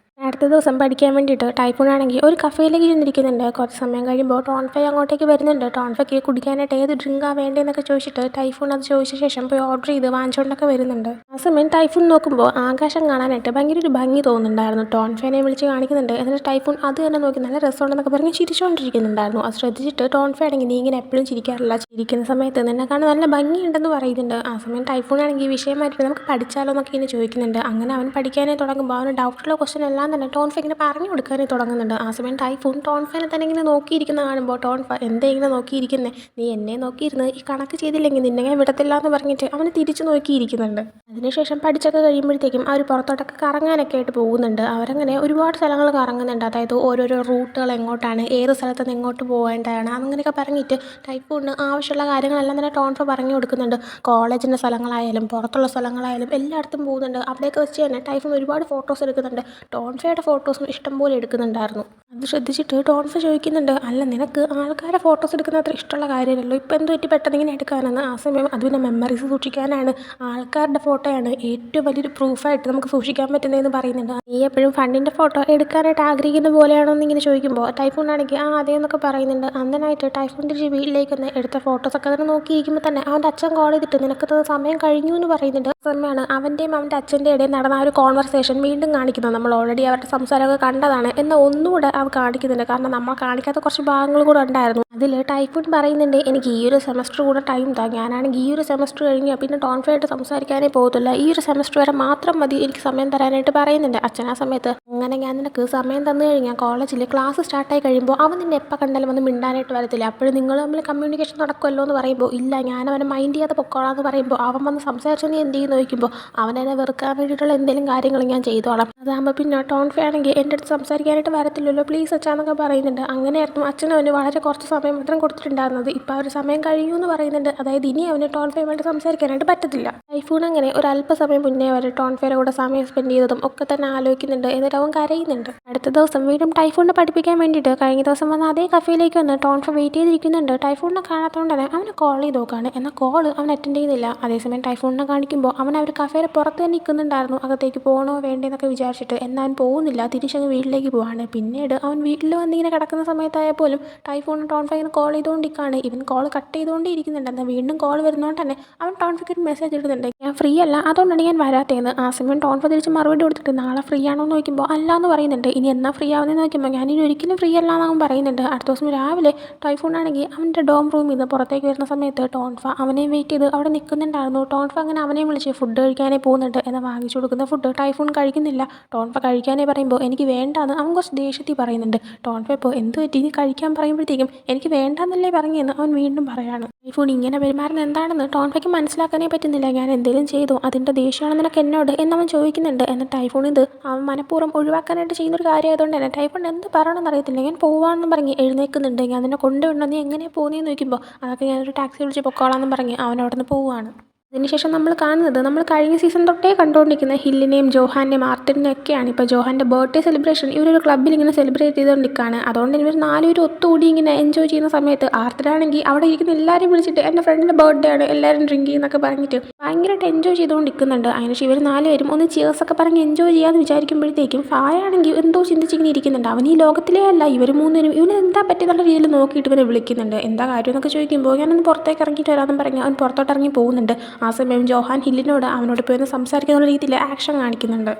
അടുത്ത ദിവസം പഠിക്കാൻ വേണ്ടിയിട്ട് ടൈഫൂൺ ആണെങ്കിൽ ഒരു കഫേയിലേക്ക് ചെന്നിരിക്കുന്നുണ്ട്. കുറച്ച് സമയം കഴിയുമ്പോൾ ടോൺഫൈ അങ്ങോട്ടേക്ക് വരുന്നുണ്ട്. ടോൺഫയ്ക്ക് കുടിക്കാനായിട്ട് ഏത് ഡ്രിങ്കാണ് വേണ്ടതെന്നൊക്കെ ചോദിച്ചിട്ട് ടൈഫൂൺ അത് ചോദിച്ച ശേഷം പോയി ഓർഡർ ചെയ്ത് വാങ്ങിച്ചുകൊണ്ടൊക്കെ വരുന്നുണ്ട്. ആ സമയം ടൈഫൂൺ നോക്കുമ്പോൾ ആകാശം കാണാനായിട്ട് ഭയങ്കര ഒരു ഭംഗി തോന്നുന്നുണ്ടായിരുന്നു. ടോൺഫൈനെ വിളിച്ച് കാണിക്കുന്നുണ്ട്. എന്നിട്ട് ടൈഫൂൺ അത് തന്നെ നോക്കി നല്ല രസമുണ്ടെന്നൊക്കെ പറഞ്ഞ് ചിരിച്ചുകൊണ്ടിരിക്കുന്നുണ്ടായിരുന്നു. അത് ശ്രദ്ധിച്ചിട്ട് ടോൺഫൈ ആണെങ്കിൽ നീ ഇങ്ങനെ എപ്പോഴും ചിരിക്കാറില്ല, ചിരിക്കുന്ന സമയത്ത് നിന്നെ കാണാൻ നല്ല ഭംഗിയുണ്ടെന്ന് പറയുന്നുണ്ട്. ആ സമയം ടൈഫൂൺ ആണെങ്കിൽ വിഷയം മാറ്റിയിട്ട് നമുക്ക് പഠിച്ചാലോ എന്നൊക്കെ ഇങ്ങനെ ചോദിക്കുന്നുണ്ട്. അങ്ങനെ അവൻ പഠിക്കാനായി തുടങ്ങുമ്പോൾ അവന് ഡൗട്ടുള്ള ക്വസ്റ്റൻ എല്ലാം തന്നെ ടോൺഫൈ ഇങ്ങനെ പറഞ്ഞു കൊടുക്കാനായി തുടങ്ങുന്നുണ്ട്. ആ സമയം ടൈഫൂൺ ടോൺഫൈനെ തന്നെ ഇങ്ങനെ നോക്കിയിരിക്കുന്ന കാണുമ്പോൾ ടോൺഫൈ എന്തേ ഇങ്ങനെ നോക്കിയിരിക്കുന്നത്, നീ എന്നെ നോക്കിയിരുന്ന് ഈ കണക്ക് ചെയ്തില്ലെങ്കിൽ നിന്നെ ഞാൻ വിടത്തില്ല എന്ന് പറഞ്ഞിട്ട് അവന് തിരിച്ചു നോക്കിയിരിക്കുന്നുണ്ട്. അതിനുശേഷം പഠിച്ചൊക്കെ കഴിയുമ്പോഴത്തേക്കും അവർ പുറത്തോട്ടൊക്കെ കറങ്ങാനൊക്കെ ആയിട്ട് പോകുന്നുണ്ട്. അവരങ്ങനെ ഒരുപാട് സ്ഥലങ്ങൾ കറങ്ങുന്നുണ്ട്. അതായത് ഓരോരോ റൂട്ടുകൾ എങ്ങോട്ടാണ്, ഏത് സ്ഥലത്ത് നിന്ന് എങ്ങോട്ട് പോകേണ്ടതാണ് അങ്ങനെയൊക്കെ പറഞ്ഞിട്ട് ടൈഫൂണിന് ആവശ്യമുള്ള കാര്യങ്ങളെല്ലാം തന്നെ ടോൺഫൈ പറഞ്ഞു കൊടുക്കുന്നുണ്ട്. കോളേജിൻ്റെ സ്ഥലങ്ങളായാലും പുറത്തുള്ള സ്ഥലങ്ങളായാലും എല്ലായിടത്തും പോകുന്നുണ്ട്. അവിടെയൊക്കെ വെച്ച് തന്നെ ടൈഫൂൺ ഒരുപാട് ഫോട്ടോസ് എടുക്കുന്നുണ്ട്. ടോൺഫയുടെ ഫോട്ടോസും ഇഷ്ടംപോലെ എടുക്കുന്നുണ്ടായിരുന്നു. അത് ശ്രദ്ധിച്ചിട്ട് ടോൺഫൈ ചോദിക്കുന്നുണ്ട്, അല്ല നിനക്ക് ആൾക്കാരെ ഫോട്ടോസ് എടുക്കുന്ന അത്ര ഇഷ്ടമുള്ള കാര്യമല്ലല്ലോ, ഇപ്പം എന്ത് പറ്റി പെട്ടെന്ന് ഇങ്ങനെ എടുക്കാനെന്ന്. ആ സമയം അത് പിന്നെ മെമ്മറീസ് സൂക്ഷിക്കാനാണ്, ആൾക്കാരുടെ ഫോട്ടോയാണ് ഏറ്റവും വലിയൊരു പ്രൂഫായിട്ട് നമുക്ക് സൂക്ഷിക്കാൻ പറ്റുന്നതെന്ന് പറയുന്നുണ്ട്. നീ എപ്പോഴും ഫണ്ടിൻ്റെ ഫോട്ടോ എടുക്കാനായിട്ട് ആഗ്രഹിക്കുന്ന പോലെയാണോ എന്നിങ്ങനെ ചോദിക്കുമ്പോൾ ടൈഫൂൺ ആണെങ്കിൽ അതേന്നൊക്കെ പറയുന്നുണ്ട്. അന്നനായിട്ട് ടൈഫൂൺ തിരിച്ച് വീട്ടിലേക്കൊന്ന് എടുത്ത ഫോട്ടോസൊക്കെ തന്നെ നോക്കിയിരിക്കുമ്പോൾ തന്നെ അവൻ്റെ അച്ഛൻ കോൾ ചെയ്തിട്ട് നിനക്കത് സമയം കഴിഞ്ഞു എന്ന് പറയുന്നുണ്ട്. ആ സമയമാണ് അവൻ്റെയും അവൻ്റെ അച്ഛൻ്റെ ഇടയിൽ നടന്ന ആ ഒരു കോൺവെർസേഷൻ വീണ്ടും കാണിക്കുന്നത്. നമ്മൾ ഓൾറെഡി അവരുടെ സംസാരമൊക്കെ കണ്ടതാണ്, എന്നാൽ ഒന്നുകൂടെ അവർ കാണിക്കുന്നുണ്ട്. കാരണം നമ്മൾ കാണിക്കാത്ത കുറച്ച് ഭാഗങ്ങൾ കൂടെ ഉണ്ടായിരുന്നു. അതിൽ ടൈഫൂൺ പറയുന്നുണ്ട്, എനിക്ക് ഈ ഒരു സെമസ്റ്റർ കൂടെ ടൈം താ, ഞാനാണെങ്കിൽ ഈ ഒരു സെമസ്റ്റർ കഴിഞ്ഞാൽ പിന്നെ ടോൺഫൈ ആയിട്ട് സംസാരിക്കാനേ പോകത്തില്ല, ഈ ഒരു സെമസ്റ്റർ വരെ മാത്രം മതി എനിക്ക് സമയം തരാനായിട്ട് പറയുന്നുണ്ട് അച്ഛൻ. ആ സമയത്ത് അങ്ങനെ ഞാൻ നിനക്ക് സമയം തന്നു കഴിഞ്ഞാൽ കോളേജിൽ ക്ലാസ് സ്റ്റാർട്ടായി കഴിയുമ്പോൾ അവൻ നിന്നെ എപ്പോൾ കണ്ടാലും വന്ന് മിണ്ടാനായിട്ട് വരത്തില്ല, അപ്പോഴും നിങ്ങൾ തമ്മിൽ കമ്മ്യൂണിക്കേഷൻ നടക്കുമല്ലോ എന്ന് പറയുമ്പോൾ ഇല്ല ഞാൻ അവനെ മൈൻഡ് ചെയ്യാതെ പൊക്കോളാം എന്ന് പറയുമ്പോൾ അവൻ വന്ന് സംസാരിച്ചാൽ നീ എന്ത് ചെയ്യുന്നു ചോദിക്കുമ്പോൾ അവനെന്നെ വെറുക്കാൻ വേണ്ടിയിട്ടുള്ള എന്തെങ്കിലും കാര്യങ്ങൾ ഞാൻ ചെയ്തോളാം, അതാകുമ്പോൾ പിന്നെ ടോൺഫൈ ആണെങ്കിൽ എൻ്റെ അടുത്ത് സംസാരിക്കാനായിട്ട് വരത്തില്ലല്ലോ പ്ലീസ് അച്ഛാന്നൊക്കെ പറയുന്നുണ്ട്. അങ്ങനെയായിരുന്നു അച്ഛനും അവന് വളരെ കുറച്ച് സമയം മാത്രം കൊടുത്തിട്ടുണ്ടായിരുന്നത്. ഇപ്പോൾ ആ ഒരു സമയം കഴിയൂ എന്ന് പറയുന്നുണ്ട്. അതായത് ഇനി അവന് ടോൺഫൈയുമായിട്ട് സംസാരിക്കാനായിട്ട് പറ്റത്തില്ല. ടൈഫൂൺ അങ്ങനെ ഒരു അല്പസമയം മുന്നേ വരെ ടോൺഫൈയുടെ കൂടെ സമയം സ്പെൻഡ് ചെയ്തതും ഒക്കെ തന്നെ ആലോചിക്കുന്നുണ്ട്. എന്നിട്ട് അവൻ കരയുന്നുണ്ട്. അടുത്ത ദിവസം വീണ്ടും ടൈഫൂണിനെ പഠിപ്പിക്കാൻ വേണ്ടിയിട്ട് കഴിഞ്ഞ ദിവസം വന്ന അതേ കഫേയിലേക്ക് വന്ന് ടോൺഫൈ വെയിറ്റ് ചെയ്തിരിക്കുന്നുണ്ട്. ടൈഫൂണിനെ കാണാത്തതുകൊണ്ട് തന്നെ അവന് കോൾ ചെയ്ത് നോക്കുകയാണ്. എന്നാൽ കോൾ അവൻ അറ്റൻഡ് ചെയ്യുന്നില്ല. അതേസമയം ടൈഫൂണിനെ കാണിക്കുമ്പോൾ അവൻ ആ ഒരു കഫേയുടെ പുറത്ത് തന്നെ നിൽക്കുന്നുണ്ടായിരുന്നു, അകത്തേക്ക് പോകണോ വേണ്ടേന്നൊക്കെ വിചാരിച്ചിട്ട്. എന്നാൽ അവൻ പോകുന്നില്ല, തിരിച്ചങ്ങ് വീട്ടിലേക്ക് പോവാണ്. പിന്നീട് അവൻ വീട്ടിൽ വന്നിങ്ങനെ കിടക്കുന്ന സമയത്തായാൽ പോലും ടൈഫൂൺ ടോൺഫൈന് കോൾ ചെയ്തുകൊണ്ടിരിക്കുകയാണ്. ഇവൻ കോൾ കട്ട് ചെയ്തുകൊണ്ടേ ഇരിക്കുന്നുണ്ട്. എന്നാൽ വീണ്ടും കോൾ വരുന്നതുകൊണ്ട് തന്നെ അവൻ ടോൺഫൈക്ക് ഒരു മെസ്സേജ് ഇടുന്നുണ്ട്, ഞാൻ ഫ്രീ അല്ല അതുകൊണ്ടാണ് ഞാൻ വരാത്തതെന്ന്. ആ സമയം ടോൺഫൈ തിരിച്ച് മറുപടി കൊടുത്തിട്ട് നാളെ ഫ്രീ ആണോ എന്ന് ചോദിക്കുമ്പോൾ അല്ല എന്ന് പറയുന്നുണ്ട്. ഇനി എന്നാ ഫ്രീ ആവുന്നതെന്ന് നോക്കുമ്പോൾ ഞാനിനി ഒരിക്കലും ഫ്രീ അല്ല എന്നവൻ പറയുന്നുണ്ട്. അടുത്ത ദിവസം രാവിലെ ടൈഫൂൺ ആണെങ്കിൽ അവൻ്റെ ഡോം റൂമിൽ നിന്ന് പുറത്തേക്ക് വരുന്ന സമയത്ത് ടോൺഫൈ അവനെയും വെയിറ്റ് ചെയ്ത് അവിടെ നിൽക്കുന്നുണ്ടായിരുന്നു. ടോൺഫൈ അങ്ങനെ അവനെയും വിളിച്ച് ഫുഡ് കഴിക്കാനേ പോകുന്നുണ്ട്. എന്നാൽ വാങ്ങിച്ചു കൊടുക്കുന്ന ഫുഡ് ടൈഫൂൺ കഴിക്കുന്നില്ല. ടോൺഫൈ കഴിക്കാനേ പറയുമ്പോൾ എനിക്ക് വേണ്ടാന്ന് അവൻ കുറച്ച് ദേഷ്യത്തിൽ പറയുന്നുണ്ട്. ടോൺഫൈ ഇപ്പോൾ എന്ത് പറ്റി നീ കഴിക്കാൻ പറയുമ്പോഴത്തേക്കും എനിക്ക് വേണ്ടാന്നല്ലേ പറഞ്ഞെന്ന് അവൻ വീണ്ടും പറയാണ്. ടൈഫൂൺ ഇങ്ങനെ പെരുമാറുന്നത് എന്താണെന്ന് ടോൺഫൈക്ക് മനസ്സിലാക്കാനേ പറ്റുന്നില്ല. ഞാൻ എന്തെങ്കിലും ചെയ്തോ, അതിൻ്റെ ദേഷ്യമാണ് നിനക്ക് എന്നോട് എന്നവൻ ചോദിക്കുന്നുണ്ട്. എന്നാൽ ടൈഫൂൺ ഇത് അവൻ മനഃപൂർവ്വം ഒഴിവാക്കാനായിട്ട് ചെയ്യുന്നൊരു കാര്യമായതുകൊണ്ട് തന്നെ ടൈഫൂൺ എന്ത് പറയണമെന്ന് അറിയത്തില്ല. ഞാൻ പോവാണെന്ന് പറഞ്ഞ് എഴുന്നേൽക്കുന്നുണ്ട്. ഞാൻ നിന്നെ കൊണ്ടുവിടണം, നീ എങ്ങനെ പോകുന്നതെന്ന് ചോദിക്കുമ്പോൾ അതൊക്കെ ഞാനൊരു ടാക്സി വിളിച്ച് പൊക്കോളാമെന്ന് പറഞ്ഞ് അവൻ അവിടെ നിന്ന് പോവുകയാണ്. അതിനുശേഷം നമ്മൾ കാണുന്നത് നമ്മൾ കഴിഞ്ഞ സീസൺ തൊട്ടേ കണ്ടുകൊണ്ടിരിക്കുന്ന ഹില്ലിനെയും ജോഹാൻ്റെയും ആർത്തിനെയും ഒക്കെയാണ്. ഇപ്പോൾ ജോഹാൻ്റെ ബർത്ത്ഡേ സെലിബ്രേഷൻ ഇവരൊരു ക്ലബ്ബിൽ ഇങ്ങനെ സെലിബ്രേറ്റ് ചെയ്തുകൊണ്ടിരിക്കുകയാണ്. അതുകൊണ്ട് ഇവർ നാലുപേരും ഒത്തുകൂടി ഇങ്ങനെ എൻജോയ് ചെയ്യുന്ന സമയത്ത് ആർത്തിനാണെങ്കിൽ അവിടെ ഇരിക്കുന്ന എല്ലാവരെയും വിളിച്ചിട്ട് എൻ്റെ ഫ്രണ്ടിൻ്റെ ബർത്ത്ഡേ ആണ് എല്ലാവരും ഡ്രിങ്ക് ചെയ്യുന്നൊക്കെ പറഞ്ഞിട്ട് ഭയങ്കരമായിട്ട് എൻജോയ് ചെയ്തുകൊണ്ടിരിക്കുന്നുണ്ട്. അതിനുശേഷം ഇവർ നാലുപേരും ഒന്ന് ചിയേഴ്സൊക്കെ പറഞ്ഞ് എൻജോയ് ചെയ്യാമെന്ന് വിചാരിക്കുമ്പോഴത്തേക്കും ഫായാണെങ്കിൽ എന്തോ ചിന്തിച്ചിങ്ങനെ ഇരിക്കുന്നുണ്ട്. അവൻ ഈ ലോകത്തിലേ അല്ല, ഇവർ മൂന്നുപേരും ഇവന് എന്താ പറ്റിയെന്നുള്ള രീതിയിൽ നോക്കിയിട്ട് ഇവനെ വിളിക്കുന്നുണ്ട്. എന്താ കാര്യം എന്നൊക്കെ ചോദിക്കുമ്പോൾ ഞാനൊന്ന് പുറത്തേക്ക് ഇറങ്ങിയിട്ട് വരാമെന്ന് പറഞ്ഞ് അവൻ പുറത്തോട്ട് ഇറങ്ങി പോകുന്നുണ്ട്. ആ സമയം ജോഹാൻ ഹില്ലിനോട് അവനോട് പോയി ഒന്ന് സംസാരിക്കുന്ന രീതിയിൽ ആക്ഷൻ കാണിക്കുന്നുണ്ട്.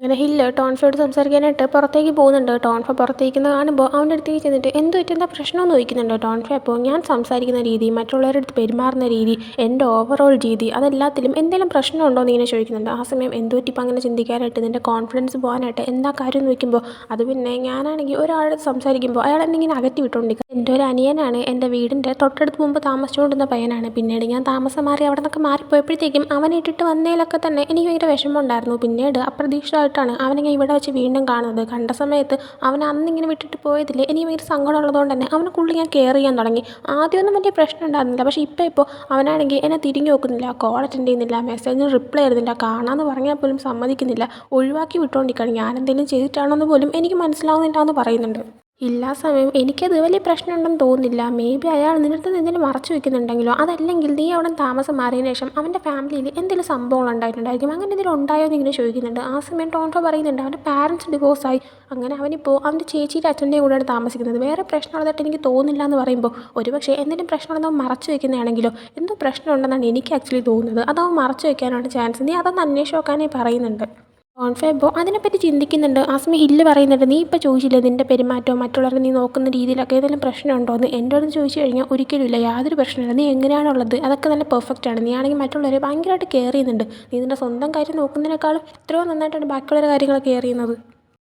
അങ്ങനെ ഹില്ല് ടോൺഫയോട് സംസാരിക്കാനായിട്ട് പുറത്തേക്ക് പോകുന്നുണ്ട്. ടോൺഫ പുറത്തേക്ക് കാണുമ്പോൾ അവൻ്റെ അടുത്തേക്ക് ചെന്നിട്ട് എന്ത് പറ്റി എന്താ പ്രശ്നമെന്ന് ചോദിക്കുന്നുണ്ട്. ടോൺഫ അപ്പോൾ ഞാൻ സംസാരിക്കുന്ന രീതി, മറ്റുള്ളവരുടെ അടുത്ത് പെരുമാറുന്ന രീതി, എൻ്റെ ഓവറോൾ രീതി അതെല്ലാത്തിലും എന്തെങ്കിലും പ്രശ്നമുണ്ടോ എന്ന് ഇങ്ങനെ ചോദിക്കുന്നുണ്ട്. ആ സമയം എന്ത് പറ്റി ഇപ്പം അങ്ങനെ ചിന്തിക്കാനായിട്ട്, നിൻ്റെ കോൺഫിഡൻസ് പോകാനായിട്ട് എന്താ കാര്യം എന്ന് ചോദിക്കുമ്പോൾ അത് പിന്നെ ഞാനാണെങ്കിൽ ഒരാളോട് സംസാരിക്കുമ്പോൾ അയാൾ എന്നെ ഇങ്ങനെ അകറ്റി വിട്ടുകൊണ്ടിരിക്കുക. എൻ്റെ ഒരു അനിയനാണ്, എൻ്റെ വീടിൻ്റെ തൊട്ടടുത്ത് മുമ്പ് താമസിച്ചുകൊണ്ടിരുന്ന പയ്യനാണ്. പിന്നീട് ഞാൻ താമസം മാറി അവിടെ നിന്നൊക്കെ മാറിപ്പോയപ്പോഴത്തേക്കും അവനെ ഇട്ടിട്ട് വന്നതിലൊക്കെ തന്നെ എനിക്ക് ഭയങ്കര വിഷമമുണ്ടായിരുന്നു. പിന്നീട് അപ്രതീക്ഷിതമായിട്ടാണ് അവനെ ഞാൻ ഇവിടെ വെച്ച് വീണ്ടും കാണുന്നത്. കണ്ട സമയത്ത് അവൻ അന്നിങ്ങനെ വിട്ടിട്ട് പോയതിൽ എനിക്ക് ഭയങ്കര സങ്കടം ഉള്ളതുകൊണ്ട് തന്നെ അവനെക്കുള്ളിൽ ഞാൻ കെയർ ചെയ്യാൻ തുടങ്ങി. ആദ്യമൊന്നും വലിയ പ്രശ്നം ഉണ്ടായിരുന്നില്ല, പക്ഷേ ഇപ്പോൾ അവനാണെങ്കിൽ എന്നെ തിരിഞ്ഞു നോക്കുന്നില്ല, കോൾ അറ്റൻഡ് ചെയ്യുന്നില്ല, മെസ്സേജിന് റിപ്ലൈ ചെയ്യുന്നില്ല, കാണാമെന്ന് പറഞ്ഞാൽ പോലും സമ്മതിക്കുന്നില്ല, ഒഴിവാക്കി വിട്ടുകൊണ്ടിരിക്കുകയാണ്. ഞാൻ എന്തെങ്കിലും ചെയ്തിട്ടാണോ എന്ന് പോലും എനിക്ക് മനസ്സിലാവുന്നില്ല എന്ന് പറയുന്നുണ്ട്. ഇല്ലാ സമയം എനിക്കത് വലിയ പ്രശ്നമുണ്ടെന്ന് തോന്നുന്നില്ല. മേ ബി അയാൾ നിന്നടുത്ത് എന്തെങ്കിലും മറച്ചു വെക്കുന്നുണ്ടെങ്കിലോ, അതല്ലെങ്കിൽ നീ അവിടെ താമസം മാറിയതിന് ശേഷം അവൻ്റെ ഫാമിലിയിൽ എന്തെങ്കിലും സംഭവങ്ങൾ ഉണ്ടായിട്ടുണ്ടായിരിക്കും. അങ്ങനെ എന്തെങ്കിലും ഉണ്ടായോ എന്ന് ഇങ്ങനെ ചോദിക്കുന്നുണ്ട്. ആ സമയം ടോൺഫ പറയുന്നുണ്ട് അവൻ്റെ പാരൻസ് ഡിവോഴ്സായി. അങ്ങനെ അവനിപ്പോൾ അവൻ്റെ ചേച്ചിയുടെ അച്ഛൻ്റെയും കൂടെയാണ് താമസിക്കുന്നത്. വേറെ പ്രശ്നമുള്ളതായിട്ട് എനിക്ക് തോന്നുന്നില്ല എന്ന് പറയുമ്പോൾ, ഒരുപക്ഷെ എന്തെങ്കിലും പ്രശ്നമുണ്ടെന്ന് അവൻ മറച്ചു വെക്കുന്നതാണെങ്കിലോ, എന്തോ പ്രശ്നമുണ്ടെന്നാണ് എനിക്ക് ആക്ച്വലി തോന്നുന്നത്. അതവൻ മറച്ചു വെക്കാനാണ് ചാൻസ്. നീ അതൊന്ന് അന്വേഷിച്ച് നോക്കാനേ പറയുന്നുണ്ട്. ടോൺഫെ ഇപ്പോൾ അതിനെപ്പറ്റി ചിന്തിക്കുന്നുണ്ട്. ആ സമയം ഹില്ല് പറയുന്നുണ്ട്, നീ ഇപ്പോൾ ചോദിച്ചില്ലേ നിൻ്റെ പെരുമാറ്റവും മറ്റുള്ളവരെ നീ നോക്കുന്ന രീതിയിലൊക്കെ ഏതെങ്കിലും പ്രശ്നമുണ്ടോ എന്ന് എൻ്റെ അടുത്ത് ചോദിച്ചു കഴിഞ്ഞാൽ ഒരിക്കലും ഇല്ല, യാതൊരു പ്രശ്നമില്ല. നീ എങ്ങനെയാണുള്ളത് അതൊക്കെ നല്ല പെർഫെക്റ്റ് ആണ്. നീ ആണെങ്കിൽ മറ്റുള്ളവരെ ഭയങ്കരമായിട്ട് കെയർ ചെയ്യുന്നുണ്ട്. നീ നിൻ്റെ സ്വന്തം കാര്യം നോക്കുന്നതിനേക്കാളും എത്രയോ നന്നായിട്ടാണ് ബാക്കിയുള്ളവരുടെ കാര്യങ്ങൾ കെയർ ചെയ്യുന്നത്.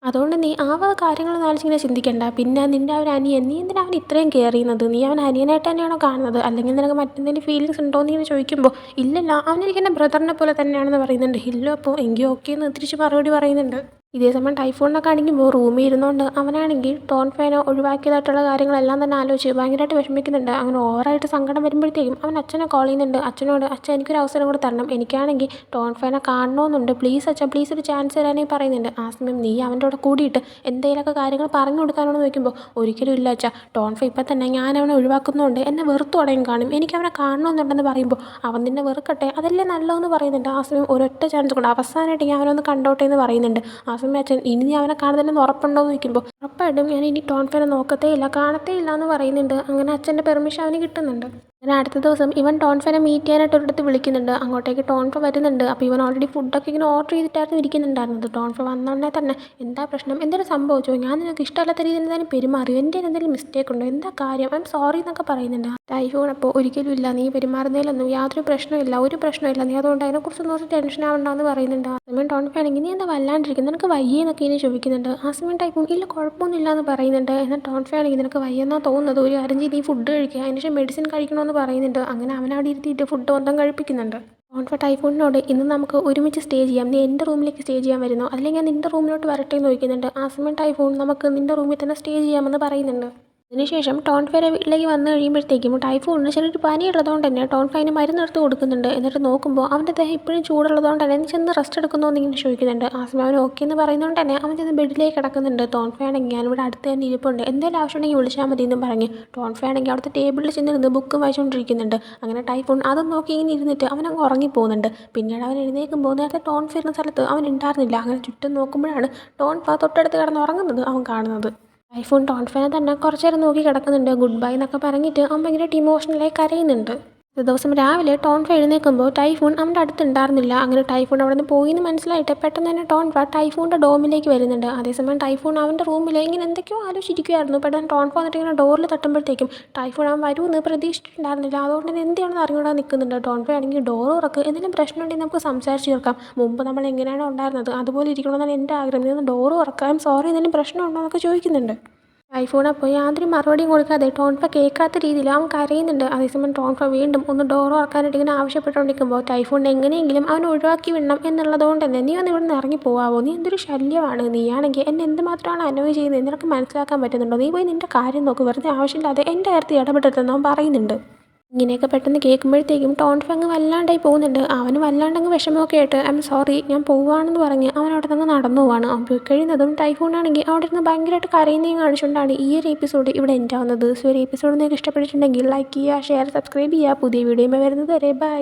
അതുകൊണ്ട് നീ ആ വക കാര്യങ്ങളൊന്നും ആലോചിച്ചിങ്ങനെ ചിന്തിക്കണ്ട. പിന്നെ നിൻ്റെ ആ ഒരു അനിയൻ, നീ എന്തിനാ അവൻ ഇത്രയും കെയർ ചെയ്യുന്നത്? നീ അവൻ അനിയനായിട്ട് തന്നെയാണോ കാണുന്നത്, അല്ലെങ്കിൽ നിനക്ക് മറ്റെന്തെങ്കിലും ഫീലിങ്സ് ഉണ്ടോ എന്ന് ഇങ്ങനെ ചോദിക്കുമ്പോൾ, ഇല്ലല്ല അവനെനിക്ക് എൻ്റെ ബ്രദറിനെ പോലെ തന്നെയാണെന്ന് പറയുന്നുണ്ട് ഹില്ലു. അപ്പോൾ എങ്കിൽ ഓക്കെ എന്ന് തിരിച്ച് മറുപടി പറയുന്നുണ്ട്. ഇതേ സമയം ടൈഫോണിനൊക്കെ കാണിക്കുമ്പോൾ റൂമിൽ ഇരുന്നുകൊണ്ട് അവനാണെങ്കിൽ ടോൺഫേനെ ഒഴിവാക്കിയതായിട്ടുള്ള കാര്യങ്ങളെല്ലാം തന്നെ ആലോചിച്ച് ഭയങ്കരമായിട്ട് വിഷമിക്കുന്നുണ്ട്. അങ്ങനെ ഓവറായിട്ട് സങ്കടം വരുമ്പോഴത്തേക്കും അവൻ അച്ഛനെ കോൾ ചെയ്യുന്നുണ്ട്. അച്ഛനോട്, അച്ഛൻ എനിക്കൊരു അവസരം കൂടെ തരണം, എനിക്കാണെങ്കിൽ ടോൺഫേനെ കാണണമെന്നുണ്ട്, പ്ലീസ് അച്ഛാ, പ്ലീസ് ഒരു ചാൻസ് തരാനേ പറയുന്നുണ്ട്. ആ സമയം നീ അവൻ്റെ കൂടെ കൂടിയിട്ട് എന്തെങ്കിലുമൊക്കെ കാര്യങ്ങൾ പറഞ്ഞു കൊടുക്കാനോട് ചോദിക്കുമ്പോൾ, ഒരിക്കലും ഇല്ല അച്ഛാ, ടോൺഫ ഇപ്പം തന്നെ ഞാൻ അവനെ ഒഴിവാക്കുന്നതുകൊണ്ട് എന്നെ വെറുത്തു തുടങ്ങി കാണും, എനിക്ക് അവനെ കാണണമെന്നുണ്ടെന്ന് പറയുമ്പോൾ, അവൻ നിന്നെ വെറുക്കട്ടെ, അതല്ലേ നല്ലതെന്ന് പറയുന്നുണ്ട്. ആ സമയം ഒരൊറ്റ ചാൻസ് കൊണ്ട് അവസാനമായിട്ട് ഞാൻ അവനൊന്ന് കണ്ടോട്ടെ എന്ന് പറയുന്നുണ്ട്. ആ സമയം അച്ഛൻ, ഇനി നീ അവനെ കാണുന്നില്ലെന്ന് ഉറപ്പുണ്ടോ എന്ന് ചോദിക്കുമ്പോൾ, ഉറപ്പായിട്ടും ഞാൻ ഇനി ടോൺഫേനെ നോക്കത്തേ ഇല്ല, കാണത്തേ ഇല്ല എന്ന് പറയുന്നുണ്ട്. അങ്ങനെ അച്ഛൻ്റെ പെർമിഷൻ അവന് കിട്ടുന്നുണ്ട്. അങ്ങനെ അടുത്ത ദിവസം ഇവൻ ടോൺഫേനെ മീറ്റ് ചെയ്യാനായിട്ട് ഒരിടത്ത് വിളിക്കുന്നുണ്ട്. അങ്ങോട്ടേക്ക് ടോൺഫ വരുന്നുണ്ട്. അപ്പോൾ ഇവൻ ഓൾറെഡി ഫുഡൊക്കെ ഇങ്ങനെ ഓർഡർ ചെയ്തിട്ടായിരുന്നു ഇരിക്കുന്നുണ്ടായിരുന്നത്. ടോൺഫ വന്നോടനെ തന്നെ, എന്താ പ്രശ്നം, എന്തെങ്കിലും സംഭവിച്ചോ, ഞാൻ നിനക്ക് ഇഷ്ടമല്ലാത്ത രീതിയിൽ എന്തായാലും പെരുമാറിയോ, എൻ്റെ എന്തെങ്കിലും മിസ്റ്റേക്ക് ഉണ്ടോ, എന്താ കാര്യം, ഐ എം സോറി എന്നൊക്കെ പറയുന്നുണ്ട്. ടൈഫോൺ അപ്പോൾ, ഒരിക്കലും ഇല്ല, നീ പെരുമാറുന്നതിലൊന്നും യാതൊരു പ്രശ്നമില്ല, ഒരു പ്രശ്നമില്ല, നീ അതുകൊണ്ട് അതിനെക്കുറിച്ചൊന്നും ഒരു ടെൻഷൻ ആവണ്ടെന്ന് പറയുന്നുണ്ട്. ആ സമയം ടോൺഫ ആണെങ്കിൽ, നീ എന്താ വല്ലാണ്ടിരിക്കുന്നത്, നിനക്ക് വയ്യേ എന്നൊക്കെ ഇനി ചോദിക്കുന്നുണ്ട്. ആ സമയം ടൈഫോൺ, ഇല്ല കുഴപ്പമൊന്നുമില്ല എന്ന് പറയുന്നുണ്ട്. എന്നാൽ ടോൺഫ ആണെങ്കിൽ, നിനക്ക് വയ്യെന്നാ തോന്നുന്നത്, ഒരു കാര്യം ചെയ്ത് നീ ഫുഡ് കഴിക്കുക, അതിനുശേഷം മെഡിസിൻ കഴിക്കണമെന്ന് പറയുന്നുണ്ട്. അങ്ങനെ അവനവിടെ ഇരുത്തിയിട്ട് ഫുഡ് മൊത്തം കഴിപ്പിക്കുന്നുണ്ട്. ടോൺഫ ടൈഫോണിനോട്, ഇന്ന് നമുക്ക് ഒരുമിച്ച് സ്റ്റേ ചെയ്യാം, നീ എൻ്റെ റൂമിലേക്ക് സ്റ്റേ ചെയ്യാൻ വരുന്നോ, അല്ലെങ്കിൽ ഞാൻ നിൻ്റെ റൂമിലോട്ട് വരട്ടെ എന്ന് ചോദിക്കുന്നുണ്ട്. ആ സമയം ടൈഫോൺ, നമുക്ക് നിൻ്റെ റൂമിൽ തന്നെ സ്റ്റേ ചെയ്യാമെന്ന് പറയുന്നുണ്ട്. അതിനുശേഷം ടോൺഫയുടെ വീട്ടിലേക്ക് വന്നു കഴിയുമ്പോഴത്തേക്കും ടൈഫോണിന് ചെറിയൊരു പനിയുള്ളതുകൊണ്ട് തന്നെ ടോൺഫ അതിന് മരുന്നെടുത്ത് കൊടുക്കുന്നുണ്ട്. എന്നിട്ട് നോക്കുമ്പോൾ അവൻ്റെ ദേഹം ഇപ്പോഴും ചൂടുള്ളതുകൊണ്ട് തന്നെ നീ ചെന്ന് റെസ്റ്റ് എടുക്കുന്നോ എന്നിങ്ങനെ ചോദിക്കുന്നുണ്ട്. ആ സമയം അവൻ ഓക്കെ എന്ന് പറയുന്നതുകൊണ്ട് തന്നെ അവൻ ചെന്ന് ബെഡിലേക്ക് കിടക്കുന്നുണ്ട്. ടോൺഫയാണെങ്കിൽ ഞാനിവിടെ അടുത്ത് തന്നെ ഇരിപ്പുണ്ട്, എന്തെങ്കിലും ആവശ്യമുണ്ടെങ്കിൽ വിളിച്ചാൽ മതി എന്നും പറഞ്ഞ് ടോൺഫയാണെങ്കിൽ അവിടുത്തെ ടേബിളിൽ ചെന്നിരുന്ന് ബുക്ക് വായിച്ചുകൊണ്ടിരിക്കുന്നുണ്ട്. അങ്ങനെ ടൈഫോൺ അതും നോക്കി ഇങ്ങനെ ഇരുന്നിട്ട് അവനങ്ങ് ഉറങ്ങിപ്പോകുന്നുണ്ട്. പിന്നീട് അവൻ എഴുന്നേൽക്കുമ്പോൾ നേരത്തെ ടോൺഫ ഇരുന്ന സ്ഥലത്ത് അവൻ ഉണ്ടായിരുന്നില്ല. അങ്ങനെ ചുറ്റും നോക്കുമ്പോഴാണ് ടോൺഫ തൊട്ടടുത്ത് കിടന്ന് ഉറങ്ങുന്നത് അവൻ കാണുന്നത്. ടൈഫോൺ ടോൺഫേനെ തന്നെ കുറച്ച് നേരം നോക്കി കിടക്കുന്നുണ്ട്. ഗുഡ് ബൈ എന്നൊക്കെ പറഞ്ഞിട്ട് അവൻ ഭയങ്കരമായിട്ട് ഇമോഷണലായി കരയുന്നുണ്ട്. ഒരു ദിവസം രാവിലെ ടോൺഫ എഴുന്നേൽക്കുമ്പോൾ ടൈഫോൺ അവൻ്റെ അടുത്തുണ്ടായിരുന്നില്ല. അങ്ങനെ ടൈഫോൺ അവിടെ നിന്ന് പോയി എന്ന് മനസ്സിലായിട്ട് പെട്ടെന്ന് തന്നെ ടോൺഫ ടൈഫോണിൻ്റെ ഡോമിലേക്ക് വരുന്നുണ്ട്. അതേസമയം ടൈഫോൺ അവൻ്റെ റൂമിൽ ഇങ്ങനെ എന്തൊക്കെയോ ആലോചിച്ചിരിക്കുമായിരുന്നു. പെട്ടെന്ന് ടോൺഫ വന്നിട്ട് ഇങ്ങനെ ഡോറിൽ തട്ടുമ്പോഴത്തേക്കും ടൈഫോൺ അവൻ വരുമെന്ന് പ്രതീക്ഷിച്ചിട്ടുണ്ടായിരുന്നില്ല. അതുകൊണ്ട് തന്നെ എന്ത് ചെയ്യണമെന്ന് അറിഞ്ഞുകൂടാ നിൽക്കുന്നുണ്ട്. ടോൺഫ ആണെങ്കിൽ ഡോർ തുറക്ക്, എന്തെങ്കിലും പ്രശ്നമുണ്ടെങ്കിൽ നമുക്ക് സംസാരിച്ച് തീർക്കാം, മുമ്പ് നമ്മൾ എങ്ങനെയാണോ ഉണ്ടായിരുന്നത് അതുപോലെ ഇരിക്കണമെന്നാണ് എൻ്റെ ആഗ്രഹം, ഇതൊന്ന് ഡോർ തുറക്കാം, സോറി എന്തെങ്കിലും പ്രശ്നമുണ്ടോ എന്നൊക്കെ ചോദിക്കുന്നുണ്ട്. ടൈഫോൺ അപ്പോൾ യാതൊരു മറുപടിയും കൊടുക്കാതെ ടോൺഫ കേൾക്കാത്ത രീതിയിൽ അവൻ കരയുന്നുണ്ട്. അതേസമയം ടോൺഫ വീണ്ടും ഒന്ന് ഡോർ തുറക്കാനായിട്ട് ഇങ്ങനെ ആവശ്യപ്പെട്ടുകൊണ്ടിരിക്കുമ്പോൾ ടൈഫോൺ എങ്ങനെയെങ്കിലും അവൻ ഒഴിവാക്കി വിടണം എന്നുള്ളതുകൊണ്ട് തന്നെ, നീ ഒന്ന് ഇവിടെ നിന്ന് ഇറങ്ങി പോവാമോ, നീ എന്തൊരു ശല്യമാണ്, നീയാണെങ്കിൽ എന്നെ എന്തുമാത്രമാണ് അനോയ് ചെയ്യുന്നത്, നിനക്ക് മനസ്സിലാക്കാൻ പറ്റുന്നുണ്ടോ, നീ പോയി നിൻ്റെ കാര്യം നോക്ക്, വെറുതെ ആവശ്യമില്ലാതെ എൻ്റെ കാര്യത്തിൽ ഇടപെട്ടെന്ന് അവൻ പറയുന്നുണ്ട്. ഇങ്ങനെയൊക്കെ പെട്ടെന്ന് കേൾക്കുമ്പോഴത്തേക്കും ടോൺഫ അങ്ങ് വല്ലാണ്ടായി പോകുന്നുണ്ട്. അവന് വല്ലാണ്ടങ്ങ് വിഷമമൊക്കെ ആയിട്ട് ഐ എം സോറി ഞാൻ പോവുകയാണെന്ന് പറഞ്ഞ് അവൻ അവിടെ നിന്ന് നടന്നു പോവാണ്. അവൻ പോയി കഴിയുന്നതും ടൈഫോണാണെങ്കിൽ അവിടെ ഇരുന്ന് ഭയങ്കരമായിട്ട് കരയുന്നതും കാണിച്ചുകൊണ്ടാണ് ഈ ഒരു എപ്പിസോഡ് ഇവിടെ എൻഡ് ആവുന്നത്. സോ ഒരു എപ്പിസോഡ് നിങ്ങൾക്ക് ഇഷ്ടപ്പെട്ടിട്ടുണ്ടെങ്കിൽ ലൈക്ക് ചെയ്യുക, ഷെയർ, സബ്സ്ക്രൈബ് ചെയ്യുക. പുതിയ വീഡിയോയുമായി വരുന്നത് വരെ ബൈ.